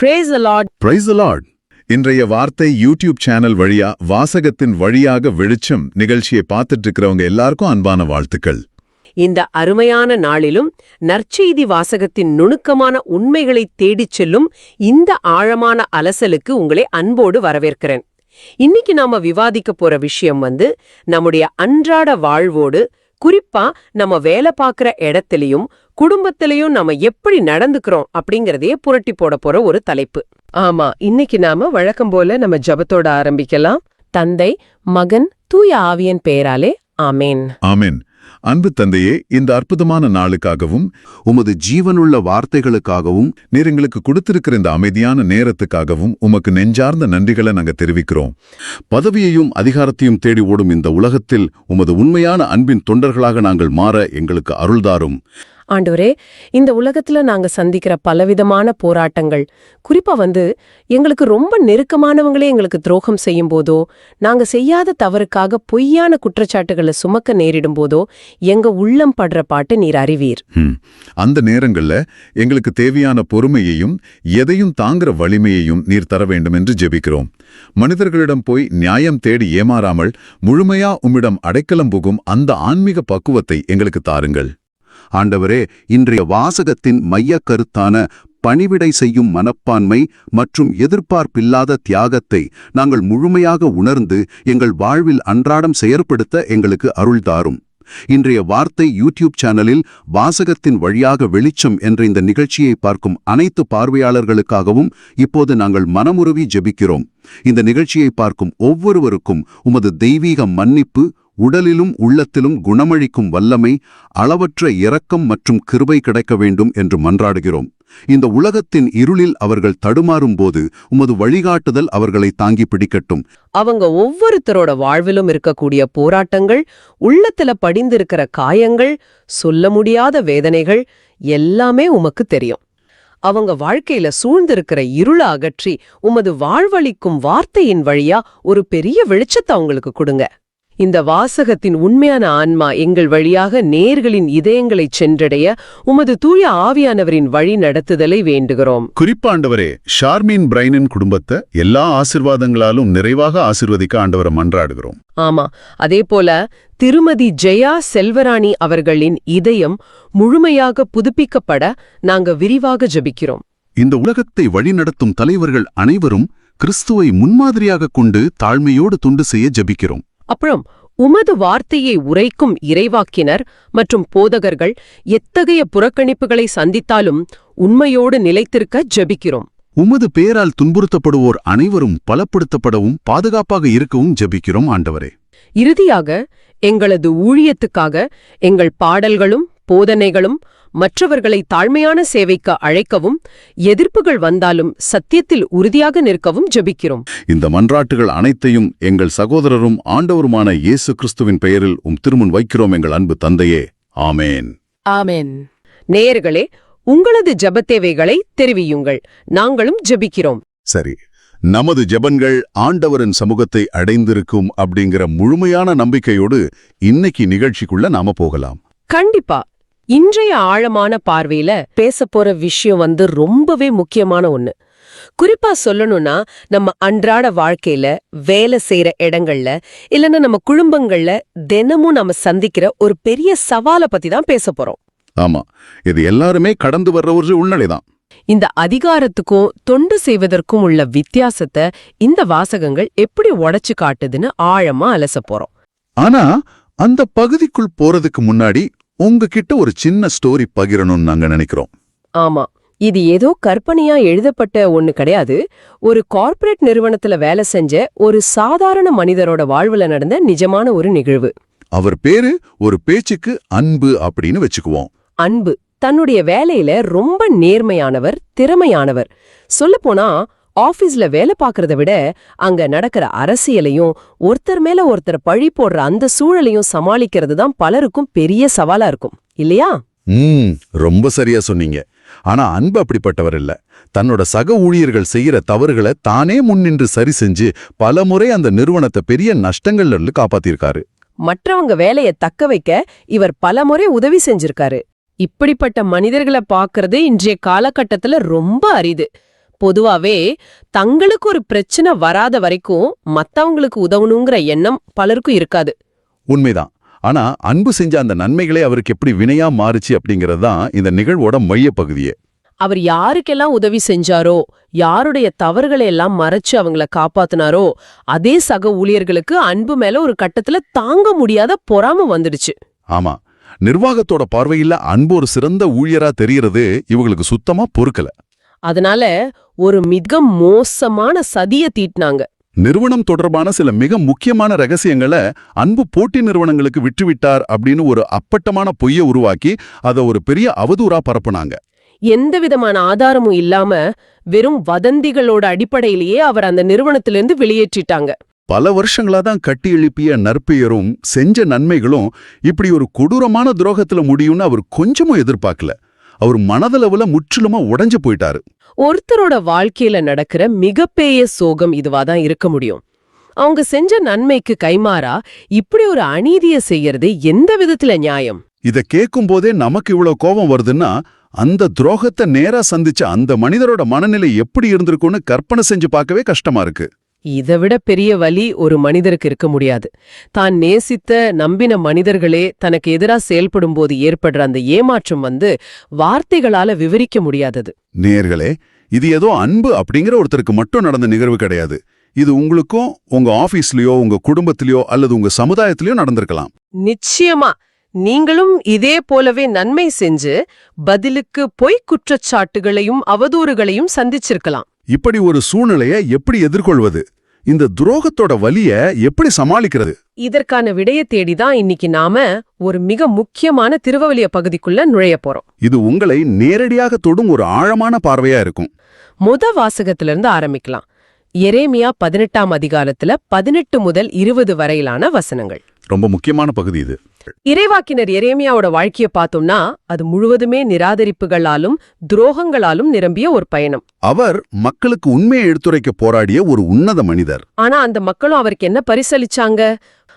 Praise the Lord. Praise the Lord. இன்றைய வார்த்தை YouTube channel வழியா வாசகத்தின் வழியாக வெளிச்சம் நிகழ்ச்சியை பார்த்துட்டு இருக்கிறவங்க எல்லாருக்கும் அன்பான வாழ்த்துக்கள். இந்த அருமையான நாளிலும் நற்செய்தி வாசகத்தின் நுணுக்கமான உண்மைகளை தேடிச் செல்லும் இந்த ஆழமான அலசலுக்கு உங்களை அன்போடு வரவேற்கிறேன். இன்னைக்கு நாம விவாதிக்க போற விஷயம் நம்முடைய அன்றாட வாழ்வோடு, குறிப்பா நம்ம வேலை பார்க்கிற இடத்திலையும் குடும்பத்திலையும் நம்ம எப்படி நடந்துக்கிறோம் அப்படிங்கறதையே புரட்டி போட போற ஒரு தலைப்பு. ஆமா, இன்னைக்கு நாம வழக்கம் போல நம்ம ஜபத்தோட ஆரம்பிக்கலாம். தந்தை, மகன், தூய ஆவியின் பெயராலே ஆமேன். ஆமேன். அன்பு தந்தையே, இந்த அற்புதமான நாளுக்காகவும் உமது ஜீவனுள்ள வார்த்தைகளுக்காகவும் நீர் எங்களுக்கு கொடுத்திருக்கிற இந்த அமைதியான நேரத்துக்காகவும் உமக்கு நெஞ்சார்ந்த நன்றிகளை நாங்க தெரிவிக்கிறோம். பதவியையும் அதிகாரத்தையும் தேடி ஓடும் இந்த உலகத்தில் உமது உண்மையான அன்பின் தொண்டர்களாக நாங்கள் மாற எங்களுக்கு அருள்தாரும். ஆண்டவரே, இந்த உலகத்துல நாங்க சந்திக்கிற பலவிதமான போராட்டங்கள், குறிப்பா எங்களுக்கு ரொம்ப நெருக்கமானவங்களே எங்களுக்கு துரோகம் செய்யும் போதோ, நாங்க செய்யாத தவறுக்காக பொய்யான குற்றச்சாட்டுகளை சுமக்க நேரிடும் போதோ எங்க உள்ளம் படுற பாட்டு நீர் அறிவீர். அந்த நேரங்கள்ல எங்களுக்கு தேவையான பொறுமையையும் எதையும் தாங்குற வலிமையையும் நீர் தர வேண்டும் என்று ஜெபிக்கிறோம். மனிதர்களிடம் போய் நியாயம் தேடி ஏமாறாமல் முழுமையா உம்மிடம் அடைக்கலம் புகும் அந்த ஆன்மீக பக்குவத்தை எங்களுக்கு தாருங்கள். ஆண்டவரே, இன்றைய வாசகத்தின் மையக் கருத்தான பணிவிடை செய்யும் மனப்பான்மை மற்றும் எதிர்பார்ப்பில்லாத தியாகத்தை நாங்கள் முழுமையாக உணர்ந்து எங்கள் வாழ்வில் அன்றாடம் செயற்படுத்த எங்களுக்கு அருள்தாரும். இன்றைய வார்த்தை யூடியூப் சேனலில் வாசகத்தின் வழியாக வெளிச்சம் என்ற இந்த நிகழ்ச்சியை பார்க்கும் அனைத்து பார்வையாளர்களுக்காகவும் இப்போது நாங்கள் மனமுருவி ஜெபிக்கிறோம். இந்த நிகழ்ச்சியை பார்க்கும் ஒவ்வொருவருக்கும் உமது தெய்வீக மன்னிப்பு, உடலிலும் உள்ளத்திலும் குணமளிக்கும் வல்லமை, அளவற்ற இரக்கம் மற்றும் கிருபை கிடைக்க வேண்டும் என்று மன்றாடுகிறோம். இந்த உலகத்தின் இருளில் அவர்கள் தடுமாறும் போது உமது வழிகாட்டுதல் அவர்களை தாங்கி பிடிக்கட்டும். அவங்க ஒவ்வொருத்தரோட வாழ்விலும் இருக்கக்கூடிய போராட்டங்கள், உள்ளத்துல படிந்திருக்கிற காயங்கள், சொல்ல முடியாத வேதனைகள் எல்லாமே உமக்கு தெரியும். அவங்க வாழ்க்கையில சூழ்ந்திருக்கிற இருள அகற்றி உமது வாழ்வளிக்கும் வார்த்தையின் வழியா ஒரு பெரிய வெளிச்சத்தை அவங்களுக்கு கொடுங்க. இந்த வாசகத்தின் உண்மையான ஆன்மா எங்கள் வழியாக நேர்களின் இதயங்களை சென்றடைய உமது தூய ஆவியானவரின் வழி நடத்துதலை வேண்டுகிறோம். குறிப்பாண்டவரே, ஷார்மீன் பிரைனின் குடும்பத்தை எல்லா ஆசிர்வாதங்களாலும் நிறைவாக ஆசிர்வதிக்க ஆண்டவரை மன்றாடுகிறோம். ஆமா, அதே போல திருமதி ஜெயா செல்வராணி அவர்களின் இதயம் முழுமையாக புதுப்பிக்கப்பட நாங்க விரிவாக ஜெபிக்கிறோம். இந்த உலகத்தை வழிநடத்தும் தலைவர்கள் அனைவரும் கிறிஸ்துவை முன்மாதிரியாக கொண்டு தாழ்மையோடு தொண்டு செய்ய ஜெபிக்கிறோம். அப்புறம் உமது வார்த்தையை உரைக்கும் இறைவாக்கினர் மற்றும் போதகர்கள் எத்தகைய புறக்கணிப்புகளை சந்தித்தாலும் உண்மையோடு நிலைத்திருக்க ஜெபிக்கிறோம். உமது பெயரால் துன்புறுத்தப்படுவோர் அனைவரும் பலப்படுத்தப்படவும் பாதுகாப்பாக இருக்கவும் ஜெபிக்கிறோம் ஆண்டவரே. இறுதியாக எங்களது ஊழியத்துக்காக எங்கள் பாடல்களும் போதனைகளும் மற்றவர்களை தாழ்மையான சேவைக்கு அழைக்கவும், எதிர்ப்புகள் வந்தாலும் சத்தியத்தில் உறுதியாக நிற்கவும் ஜெபிக்கிறோம். இந்த மன்றாட்டுகள் அனைத்தையும் எங்கள் சகோதரரும் ஆண்டவருமான இயேசு கிறிஸ்துவின் பெயரில் திருமுன் வைக்கிறோம் எங்கள் அன்பு தந்தையே. ஆமேன். ஆமேன். நேயர்களே, உங்களது ஜெபத்தேவைகளை தெரிவியுங்கள், நாங்களும் ஜெபிக்கிறோம். சரி, நமது ஜெபங்கள் ஆண்டவரின் சமூகத்தை அடைந்திருக்கும் அப்படிங்கிற முழுமையான நம்பிக்கையோடு இன்னைக்கு நிகழ்ச்சிக்குள்ள நாம போகலாம். கண்டிப்பா. இன்றைய ஆழமான பார்வையில பேச போற விஷயம் ரொம்பவே முக்கியமான ஒண்ணு. குறிப்பா சொல்லணும்னா, நம்ம அன்றாட வாழ்க்கையில, வேலை செய்யற இடங்கள்ல, இல்லைன்னா நம்ம குடும்பங்கள்ல தினமும் நம்ம சந்திக்கிற ஒரு பெரிய சவாலை பத்தி தான் பேச போறோம். ஆமா, இது எல்லாருமே கடந்து வர்ற ஒரு உள்நிலைதான். இந்த அதிகாரத்துக்கும் தொண்டு செய்வதற்கும் உள்ள வித்தியாசத்தை இந்த வாசகங்கள் எப்படி உடைச்சு காட்டுதுன்னு ஆழமா அலச போறோம். ஆனா அந்த பகுதிக்குள் போறதுக்கு முன்னாடி உங்ககிட்ட ஒரு சின்ன ஸ்டோரி பகிரணும்னு நாங்க நினைக்கிறோம். ஆமா, இது ஏதோ கற்பனையா எழுதப்பட்ட ஒண்ணு கிடையாது. ஒரு கார்ப்பரேட் நிறுவனத்துல வேலை செஞ்ச ஒரு சாதாரண மனிதரோட வாழ்வுல நடந்த நிஜமான ஒரு நிகழ்வு. அவர் பேரு ஒரு பேச்சுக்கு அன்பு அப்படின்னு வச்சுக்குவோம். அன்பு தன்னுடைய வேலையில ரொம்ப நேர்மையானவர், திறமையானவர். சொல்லப்போனா ஆபீஸ்ல வேலை பார்க்கறத விட அங்க நடக்கிற அரசியலையும் ஒருத்தர் மேல ஒருத்தர் பழி போடுற அந்த சூழலையும் சமாளிக்கிறது தான் பலருக்கும் பெரிய சவாலா இருக்கும், இல்லையா? ரொம்ப சரியா சொன்னீங்க. ஆனா அன்பு அப்படிப்பட்டவர் இல்ல. தன்னோட சக ஊழியர்கள் செய்யற தவறுகளை தானே முன்னின்று சரி செஞ்சு பலமுறை அந்த நிறுவனத்தை பெரிய நஷ்டங்கள்ல இருந்து காப்பாத்திருக்காரு. மற்றவங்க வேலையை தக்க வைக்க இவர் பலமுறை உதவி செஞ்சிருக்காரு. இப்படிப்பட்ட மனிதர்களை பார்க்கறது இன்றைய காலகட்டத்துல ரொம்ப அரிது. பொதுவாவே தங்களுக்கு ஒரு பிரச்சனை வராத வரைக்கும் மத்தவங்களுக்கு உதவணுங்கிற எண்ணம் பலருக்கும் இருக்காது. உண்மைதான். ஆனா அன்பு செஞ்ச அந்த நன்மைகளே அவருக்கு எப்படி வினையா மாறுச்சு அப்படிங்கிறது தான் இந்த நிகழ்வோட மையப்பகுதியே. அவர் யாருக்கெல்லாம் உதவி செஞ்சாரோ, யாருடைய தவறுகளை எல்லாம் மறைச்சு அவங்கள காப்பாத்துனாரோ, அதே சக ஊழியர்களுக்கு அன்பு மேல ஒரு கட்டத்துல தாங்க முடியாத பொறாம வந்துடுச்சு. ஆமா, நிர்வாகத்தோட பார்வையில அன்பு ஒரு சிறந்த ஊழியரா தெரியறது இவங்களுக்கு சுத்தமா பொறுக்கல. அதனால ஒரு மிக மோசமான சதிய தீட்டினாங்க. நிறுவனம் தொடர்பான சில மிக முக்கியமான ரகசியங்களை அன்பு போட்டி நிறுவனங்களுக்கு விட்டுவிட்டார் அப்படின்னு ஒரு அப்பட்டமான பொய்யை உருவாக்கி அதை ஒரு பெரிய அவதூறா பரப்புனாங்க. எந்த விதமான ஆதாரமும் இல்லாம வெறும் வதந்திகளோட அடிப்படையிலேயே அவர் அந்த நிறுவனத்திலிருந்து வெளியேற்றிட்டாங்க. பல வருஷங்களா தான் கட்டி எழுப்பிய நற்பெயரும் செஞ்ச நன்மைகளும் இப்படி ஒரு கொடூரமான துரோகத்துல முடியும்னு அவர் கொஞ்சமும் எதிர்பார்க்கல. அவர் மனதளவுல முற்றிலுமா உடைஞ்சு போயிட்டாரு. ஒருத்தரோட வாழ்க்கையில நடக்கிற மிகப்பெரிய சோகம் இதுவாதான் இருக்க முடியும். அவங்க செஞ்ச நன்மைக்கு கைமாறா இப்படி ஒரு அநீதியை செய்யறது எந்த விதத்துல நியாயம்? இத கேட்கும் போதே நமக்கு இவ்வளவு கோபம் வருதுன்னா அந்த துரோகத்தை நேரா சந்திச்ச அந்த மனிதரோட மனநிலை எப்படி இருந்திருக்கும்னு கற்பனை செஞ்சு பார்க்கவே கஷ்டமா இருக்கு. இதை விட பெரிய வலி ஒரு மனிதருக்கு இருக்க முடியாது. தான் நேசித்த நம்பின மனிதர்களே தனக்கு எதிரா செயல்படும் போது ஏற்படுற அந்த ஏமாற்றம் வார்த்தைகளால விவரிக்க முடியாதது. நேயர்களே, இது ஏதோ அன்பு அப்படிங்கிற ஒருத்தருக்கு மட்டும் நடந்த நிகழ்வு கிடையாது. இது உங்களுக்கும் உங்க ஆபீஸ்லயோ உங்க குடும்பத்திலயோ அல்லது உங்க சமுதாயத்திலயோ நடந்திருக்கலாம். நிச்சயமா நீங்களும் இதே போலவே நன்மை செஞ்சு பதிலுக்கு பொய்க் குற்றச்சாட்டுகளையும் அவதூறுகளையும் சந்திச்சிருக்கலாம். இப்படி ஒரு சூழ்நிலையை எப்படி எதிர்கொள்வது? இந்த துரோகத்தோட வலிய எப்படி சமாளிக்கிறது? இதற்கான விடையை தேடிதான் இன்னைக்கு நாம ஒரு மிக முக்கியமான திருவவலிய பகுதிக்குள்ள நுழைய போறோம். இது உங்களை நேரடியாக தொடும் ஒரு ஆழமான பார்வையா இருக்கும். வாசகத்திலிருந்து ஆரம்பிக்கலாம். எரேமியா 18ஆம் அதிகாரத்துல 18 முதல் 20 வரையிலான வசனங்கள். ரொம்ப முக்கியமான பகுதி இது. இறைவாக்கினர் எரேமியாவோட வாழ்க்கைய பார்த்தோம்னா அது முழுவதுமே நிராகரிப்புகளாலும் துரோகங்களாலும் நிரம்பிய ஒரு பயணம். அவர் மக்களுக்கு உண்மையை எடுத்துரைக்க போராடிய ஒரு உன்னத மனிதர். ஆனா அந்த மக்களும் அவருக்கு என்ன பரிசளிச்சாங்க?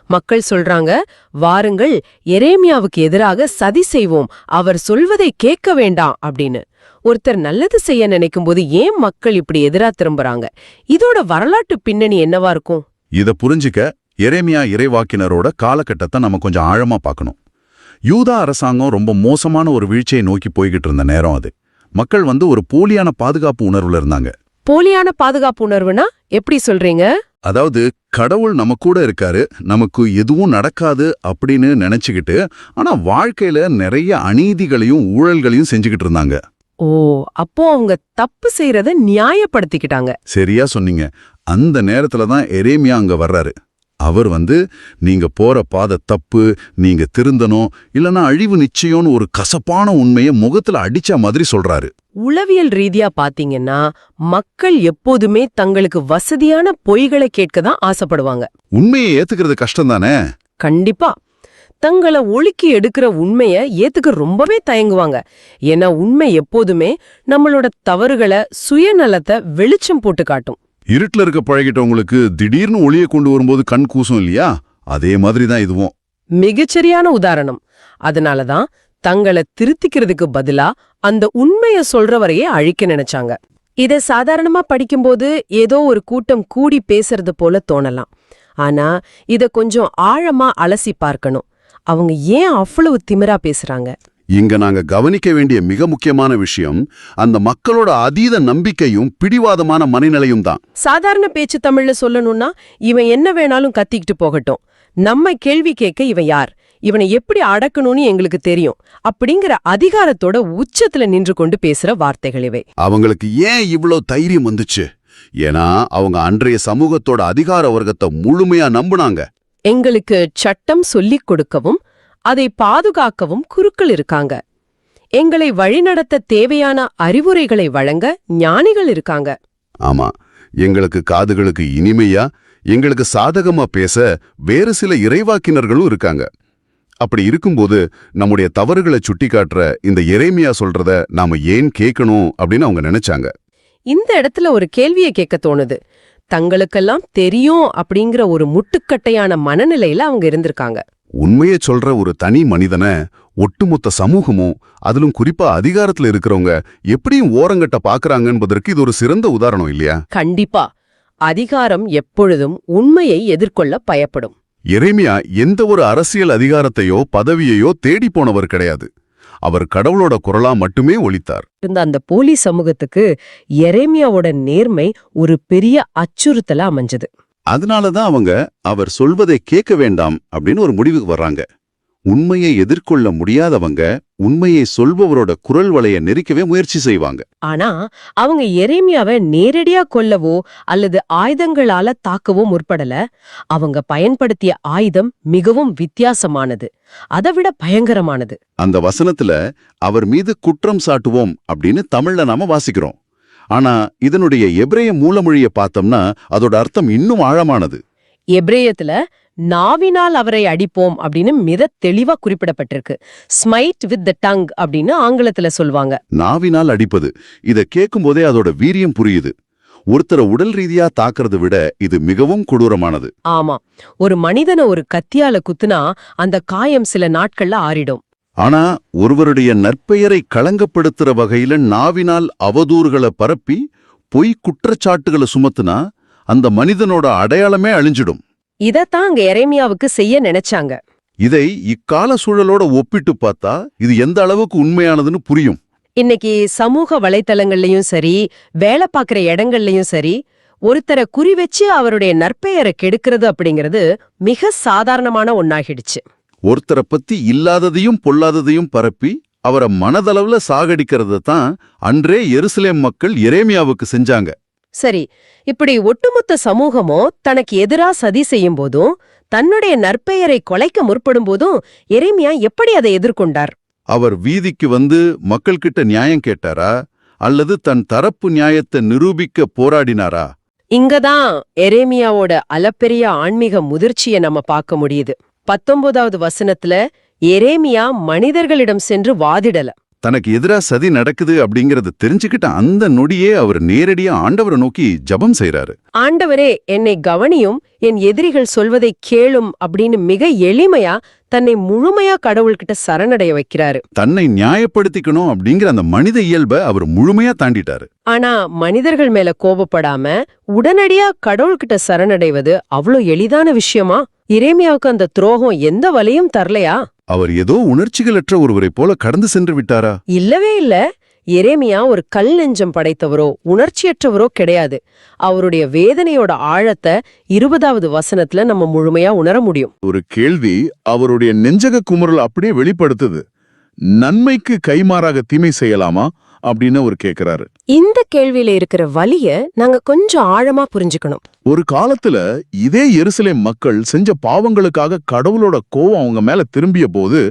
மக்கள் சொல்றாங்க, வாருங்கள் எரேமியாவுக்கு எதிராக சதி செய்வோம், அவர் சொல்வதை கேட்க வேண்டாம் அப்படின்னு. ஒருத்தர் நல்லது செய்ய நினைக்கும் போது ஏன் மக்கள் இப்படி எதிரா திரும்புறாங்க? இதோட வரலாற்று பின்னணி என்னவா இருக்கும்? இத புரிஞ்சுக்க எரேமியா இறைவாக்கினரோட காலகட்டத்தை நம்ம கொஞ்சம் ஆழமா பார்க்கணும். யூதா அரசாங்கம் ரொம்ப மோசமான ஒரு வீழ்ச்சியை நோக்கி போய்கிட்டு இருந்த நேரம் அது. மக்கள் ஒரு போலியான பாதுகாப்பு உணர்வுல இருந்தாங்க. போலியான பாதுகாப்பு உணர்வுனா எப்படி சொல்றீங்க? அதாவது கடவுள் நம்ம கூட இருக்காரு, நமக்கு எதுவும் நடக்காது அப்படின்னு நினைச்சுக்கிட்டு ஆனா வாழ்க்கையில நிறைய அநீதிகளையும் ஊழல்களையும் செஞ்சுக்கிட்டு இருந்தாங்க. ஓ, அப்போ அவங்க தப்பு செய்யறத நியாயப்படுத்திக்கிட்டாங்க. சரியா சொன்னீங்க. அந்த நேரத்துல தான் எரேமியா அங்க வர்றாரு. அவர் நீங்க போற பாதை தப்பு, நீங்க திருந்தணும், இல்லனா அழிவு நிச்சயம்னு ஒரு கசப்பான உண்மையை முகத்துல அடிச்ச மாதிரி சொல்றாரு. உளவியல் ரீதியா பாத்தீங்கன்னா மக்கள் எப்போதுமே தங்களுக்கு வசதியான பொய்களை கேட்கதான் ஆசைப்படுவாங்க. உண்மையை ஏத்துக்கிறது கஷ்டம் தானே? கண்டிப்பா. தங்களை ஒழுக்கி எடுக்கிற உண்மைய ஏத்துக்க ரொம்பவே தயங்குவாங்க. ஏன்னா உண்மை எப்போதுமே நம்மளோட தவறுகளை சுயநலத்தை வெளிச்சம் போட்டு காட்டும். இருட்டுல இருக்க பழகிட்டவங்களுக்கு திடீர்னு ஒளியை கொண்டு வரும்போது கண் கூசும் இல்லையா? அதே மாதிரி தான் இதுவும். மிகச்சரியான உதாரணம். அதனாலதான் தங்களை திருத்திக்கிறதுக்கு பதிலா அந்த உண்மைய சொல்றவரையே அழிக்க நினைச்சாங்க. இத சாதாரணமா படிக்கும்போது ஏதோ ஒரு கூட்டம் கூடி பேசுறது போல தோணலாம். ஆனா இத கொஞ்சம் ஆழமா அலசி பார்க்கணும். அவங்க ஏன் அவ்வளவு திமிரா பேசுறாங்க? இங்க நாங்க கவனிக்க வேண்டிய மிக முக்கியமான விஷயம் அந்த மக்களோட அதீத நம்பிக்கையும் பிடிவாதமான மனநிலையும் தான். சாதாரண பேச்சு தமிழ்ல சொல்லணும்னா, இவன் என்ன வேணாலும் கத்திக்கிட்டு போகட்டும், நம்ம கேள்வி கேட்க இவன் யார், இவனை எப்படி அடக்கணும்னு எங்களுக்கு தெரியும் அப்படிங்கிற அதிகாரத்தோட உச்சத்துல நின்று கொண்டு பேசுற வார்த்தைகள் இவை. அவங்களுக்கு ஏன் இவ்ளோ தைரியம் வந்துச்சு? ஏன்னா அவங்க அன்றைய சமூகத்தோட அதிகார வர்க்கத்தை முழுமையா நம்புனாங்க. எங்களுக்கு சட்டம் சொல்லிக் கொடுக்கவும் அதை பாதுகாக்கவும் குருக்கள் இருக்காங்க. எங்களை வழிநடத்த தேவையான அறிவுரைகளை வழங்க ஞானிகள் இருக்காங்க. ஆமா, எங்களுக்கு காதுகளுக்கு இனிமையா, எங்களுக்கு சாதகமா பேச வேறு சில இறைவாக்கினர்களும் இருக்காங்க. அப்படி இருக்கும்போது நம்முடைய தவறுகளை சுட்டிக்காட்டுற இந்த எரேமியா சொல்றத நாம ஏன் கேட்கணும் அப்படின்னு அவங்க நினைச்சாங்க. இந்த இடத்துல ஒரு கேள்வியை கேட்க தோணுது. தங்களுக்கெல்லாம் தெரியும் அப்படிங்கிற ஒரு முட்டுக்கட்டையான மனநிலையில அவங்க இருந்திருக்காங்க. உண்மையை சொல்ற ஒரு தனி மனிதனை ஒட்டுமொத்த சமூகமும் அதிலும் குறிப்பா அதிகாரத்துல இருக்கிறவங்க எப்படியும் ஓரங்கட்ட பாக்குறாங்க என்பதற்கு இது ஒரு சிறந்த உதாரணம் இல்லையா? கண்டிப்பா. அதிகாரம் எப்பொழுதும் உண்மையை எதிர்கொள்ள பயப்படும். எரேமியா எந்த ஒரு அரசியல் அதிகாரத்தையோ பதவியையோ தேடி போனவர் கிடையாது. அவர் கடவுளோட குரலா மட்டுமே ஒலித்தார். இருந்த அந்த போலி சமூகத்துக்கு எரேமியாவோட நேர்மை ஒரு பெரிய அச்சுறுத்தலா அமைஞ்சது. அதனாலதான் அவங்க அவர் சொல்வதை கேட்க வேண்டாம் அப்படின்னு ஒரு முடிவுக்கு வர்றாங்க. உண்மையை எதிர்கொள்ள முடியாதவங்க உண்மையை சொல்பவரோட குரல் வளைய நெரிக்கவே முயற்சி செய்வாங்க. ஆனா அவங்க எரேமியாவை நேரடியா கொல்லவோ அல்லது ஆயுதங்களால தாக்கவோ முற்படல. அவங்க பயன்படுத்திய ஆயுதம் மிகவும் வித்தியாசமானது, அதைவிட பயங்கரமானது. அந்த வசனத்துல அவர் மீது குற்றம் சாட்டுவோம் அப்படின்னு தமிழ்ல நாம வாசிக்கிறோம். ஆனா இதனுடைய எபிரேய மூலமொழியை பார்த்தோம்னா அதோட அர்த்தம் இன்னும் ஆழமானது. எபிரேயத்துல நாவினால் அவரை அடிப்போம் அப்படின்னு மிக தெளிவா குறிப்பிடப்பட்டிருக்கு. ஸ்மைட் வித் த டங் அப்படின்னு ஆங்கிலத்துல சொல்வாங்க. நாவினால் அடிப்பது, இத கேட்கும் போதே அதோட வீரியம் புரியுது. ஒருத்தரை உடல் ரீதியா தாக்குறதை விட இது மிகவும் கொடூரமானது. ஆமா, ஒரு மனிதனை ஒரு கத்தியால குத்துனா அந்த காயம் சில நாட்கள்ல ஆறிடும். ஆனா ஒருவருடைய நற்பெயரை களங்கப்படுத்துற வகையில நாவினால் அவதூறுகளை பரப்பி பொய் குற்றச்சாட்டுகளை சுமத்துனா அந்த மனிதனோட அடையாளமே அழிஞ்சிடும். இதத்தான் அங்க எரேமியாவுக்கு செய்ய நினைச்சாங்க. இதை இக்கால சூழலோட ஒப்பிட்டு பார்த்தா இது எந்த அளவுக்கு உண்மையானதுன்னு புரியும். இன்னைக்கு சமூக வலைத்தளங்கள்லயும் சரி, வேலை பார்க்குற இடங்கள்லயும் சரி, ஒருத்தரை குறி வச்சு அவருடைய நற்பெயரை கெடுக்கிறது அப்படிங்கிறது மிக சாதாரணமான ஒன்னாகிடுச்சு. ஒருத்தரை பத்தி இல்லாததையும் பொல்லாததையும் பரப்பி அவரை மனதளவுல சாகடிக்கிறத தான் அன்றே எருசலேம் மக்கள் எரேமியாவுக்கு செஞ்சாங்க. சரி, இப்படி ஒட்டுமொத்த சமூகமோ தனக்கு எதிரா சதி செய்யும் போதும் தன்னுடைய நற்பெயரை கொலைக்க முற்படும் போதும் எரேமியா எப்படி அதை எதிர்கொண்டார்? அவர் வீதிக்கு வந்து மக்கள்கிட்ட நியாயம் கேட்டாரா அல்லது தன் தரப்பு நியாயத்தை நிரூபிக்க போராடினாரா? இங்கதான் எரேமியாவோட அளப்பெரிய ஆன்மீக முதிர்ச்சியை நம்ம பார்க்க முடியுது. 19வது வசனத்துல எரேமியா மனிதர்களிடம் சென்று வாதிடல. தனக்கு எதிரா சதி நடக்குது அப்படிங்கறத தெரிஞ்சுக்கிட்ட அந்த நொடியே அவர் நேரடியா ஆண்டவரை நோக்கி ஜெபம் செய்றாரு. ஆண்டவரே, என்னை கவனியும், என் எதிரிகள் சொல்வதை கேளும் அப்படின்னு மிக எளிமையா தன்னை முழுமையா கடவுள்கிட்ட சரணடைய வைக்கிறாரு. தன்னை நியாயப்படுத்திக்கணும் அப்படிங்கிற அந்த மனித இயல்பை அவர் முழுமையா தாண்டிட்டாரு. ஆனா மனிதர்கள் மேல கோபப்படாம உடனடியா கடவுள்கிட்ட சரணடைவது அவ்வளோ எளிதான விஷயமா? எரேமியாவுக்கு அந்த துரோகம் எந்த வலியும் தரலையா? அவர் ஏதோ உணர்ச்சிகளற்ற ஒருவரை போல கடந்து சென்று விட்டாரா? இல்லவே இல்ல. எரேமியா ஒரு கல் நெஞ்சம் படைத்தவரோ உணர்ச்சியற்றவரோ கிடையாது. அவருடைய வேதனையோட ஆழத்தை 20வது வசனத்துல நம்ம முழுமையா உணர முடியும். ஒரு கேள்வி அவருடைய நெஞ்சக குமுறல் அப்படியே வெளிப்படுத்துது. நன்மைக்கு கைமாறாக தீமை செய்யலாமா அப்படின்னு அவர் கேக்குறாரு. இந்த கேள்வியில இருக்கிற வலிய நாங்க கொஞ்சம் ஆழமா புரிஞ்சுக்கணும். ஒரு காலத்துல இதே எருசலேம் மக்கள் செஞ்ச பாவங்களுக்காக கடவுளோட கோவம் அவங்க மேல திரும்பிய போது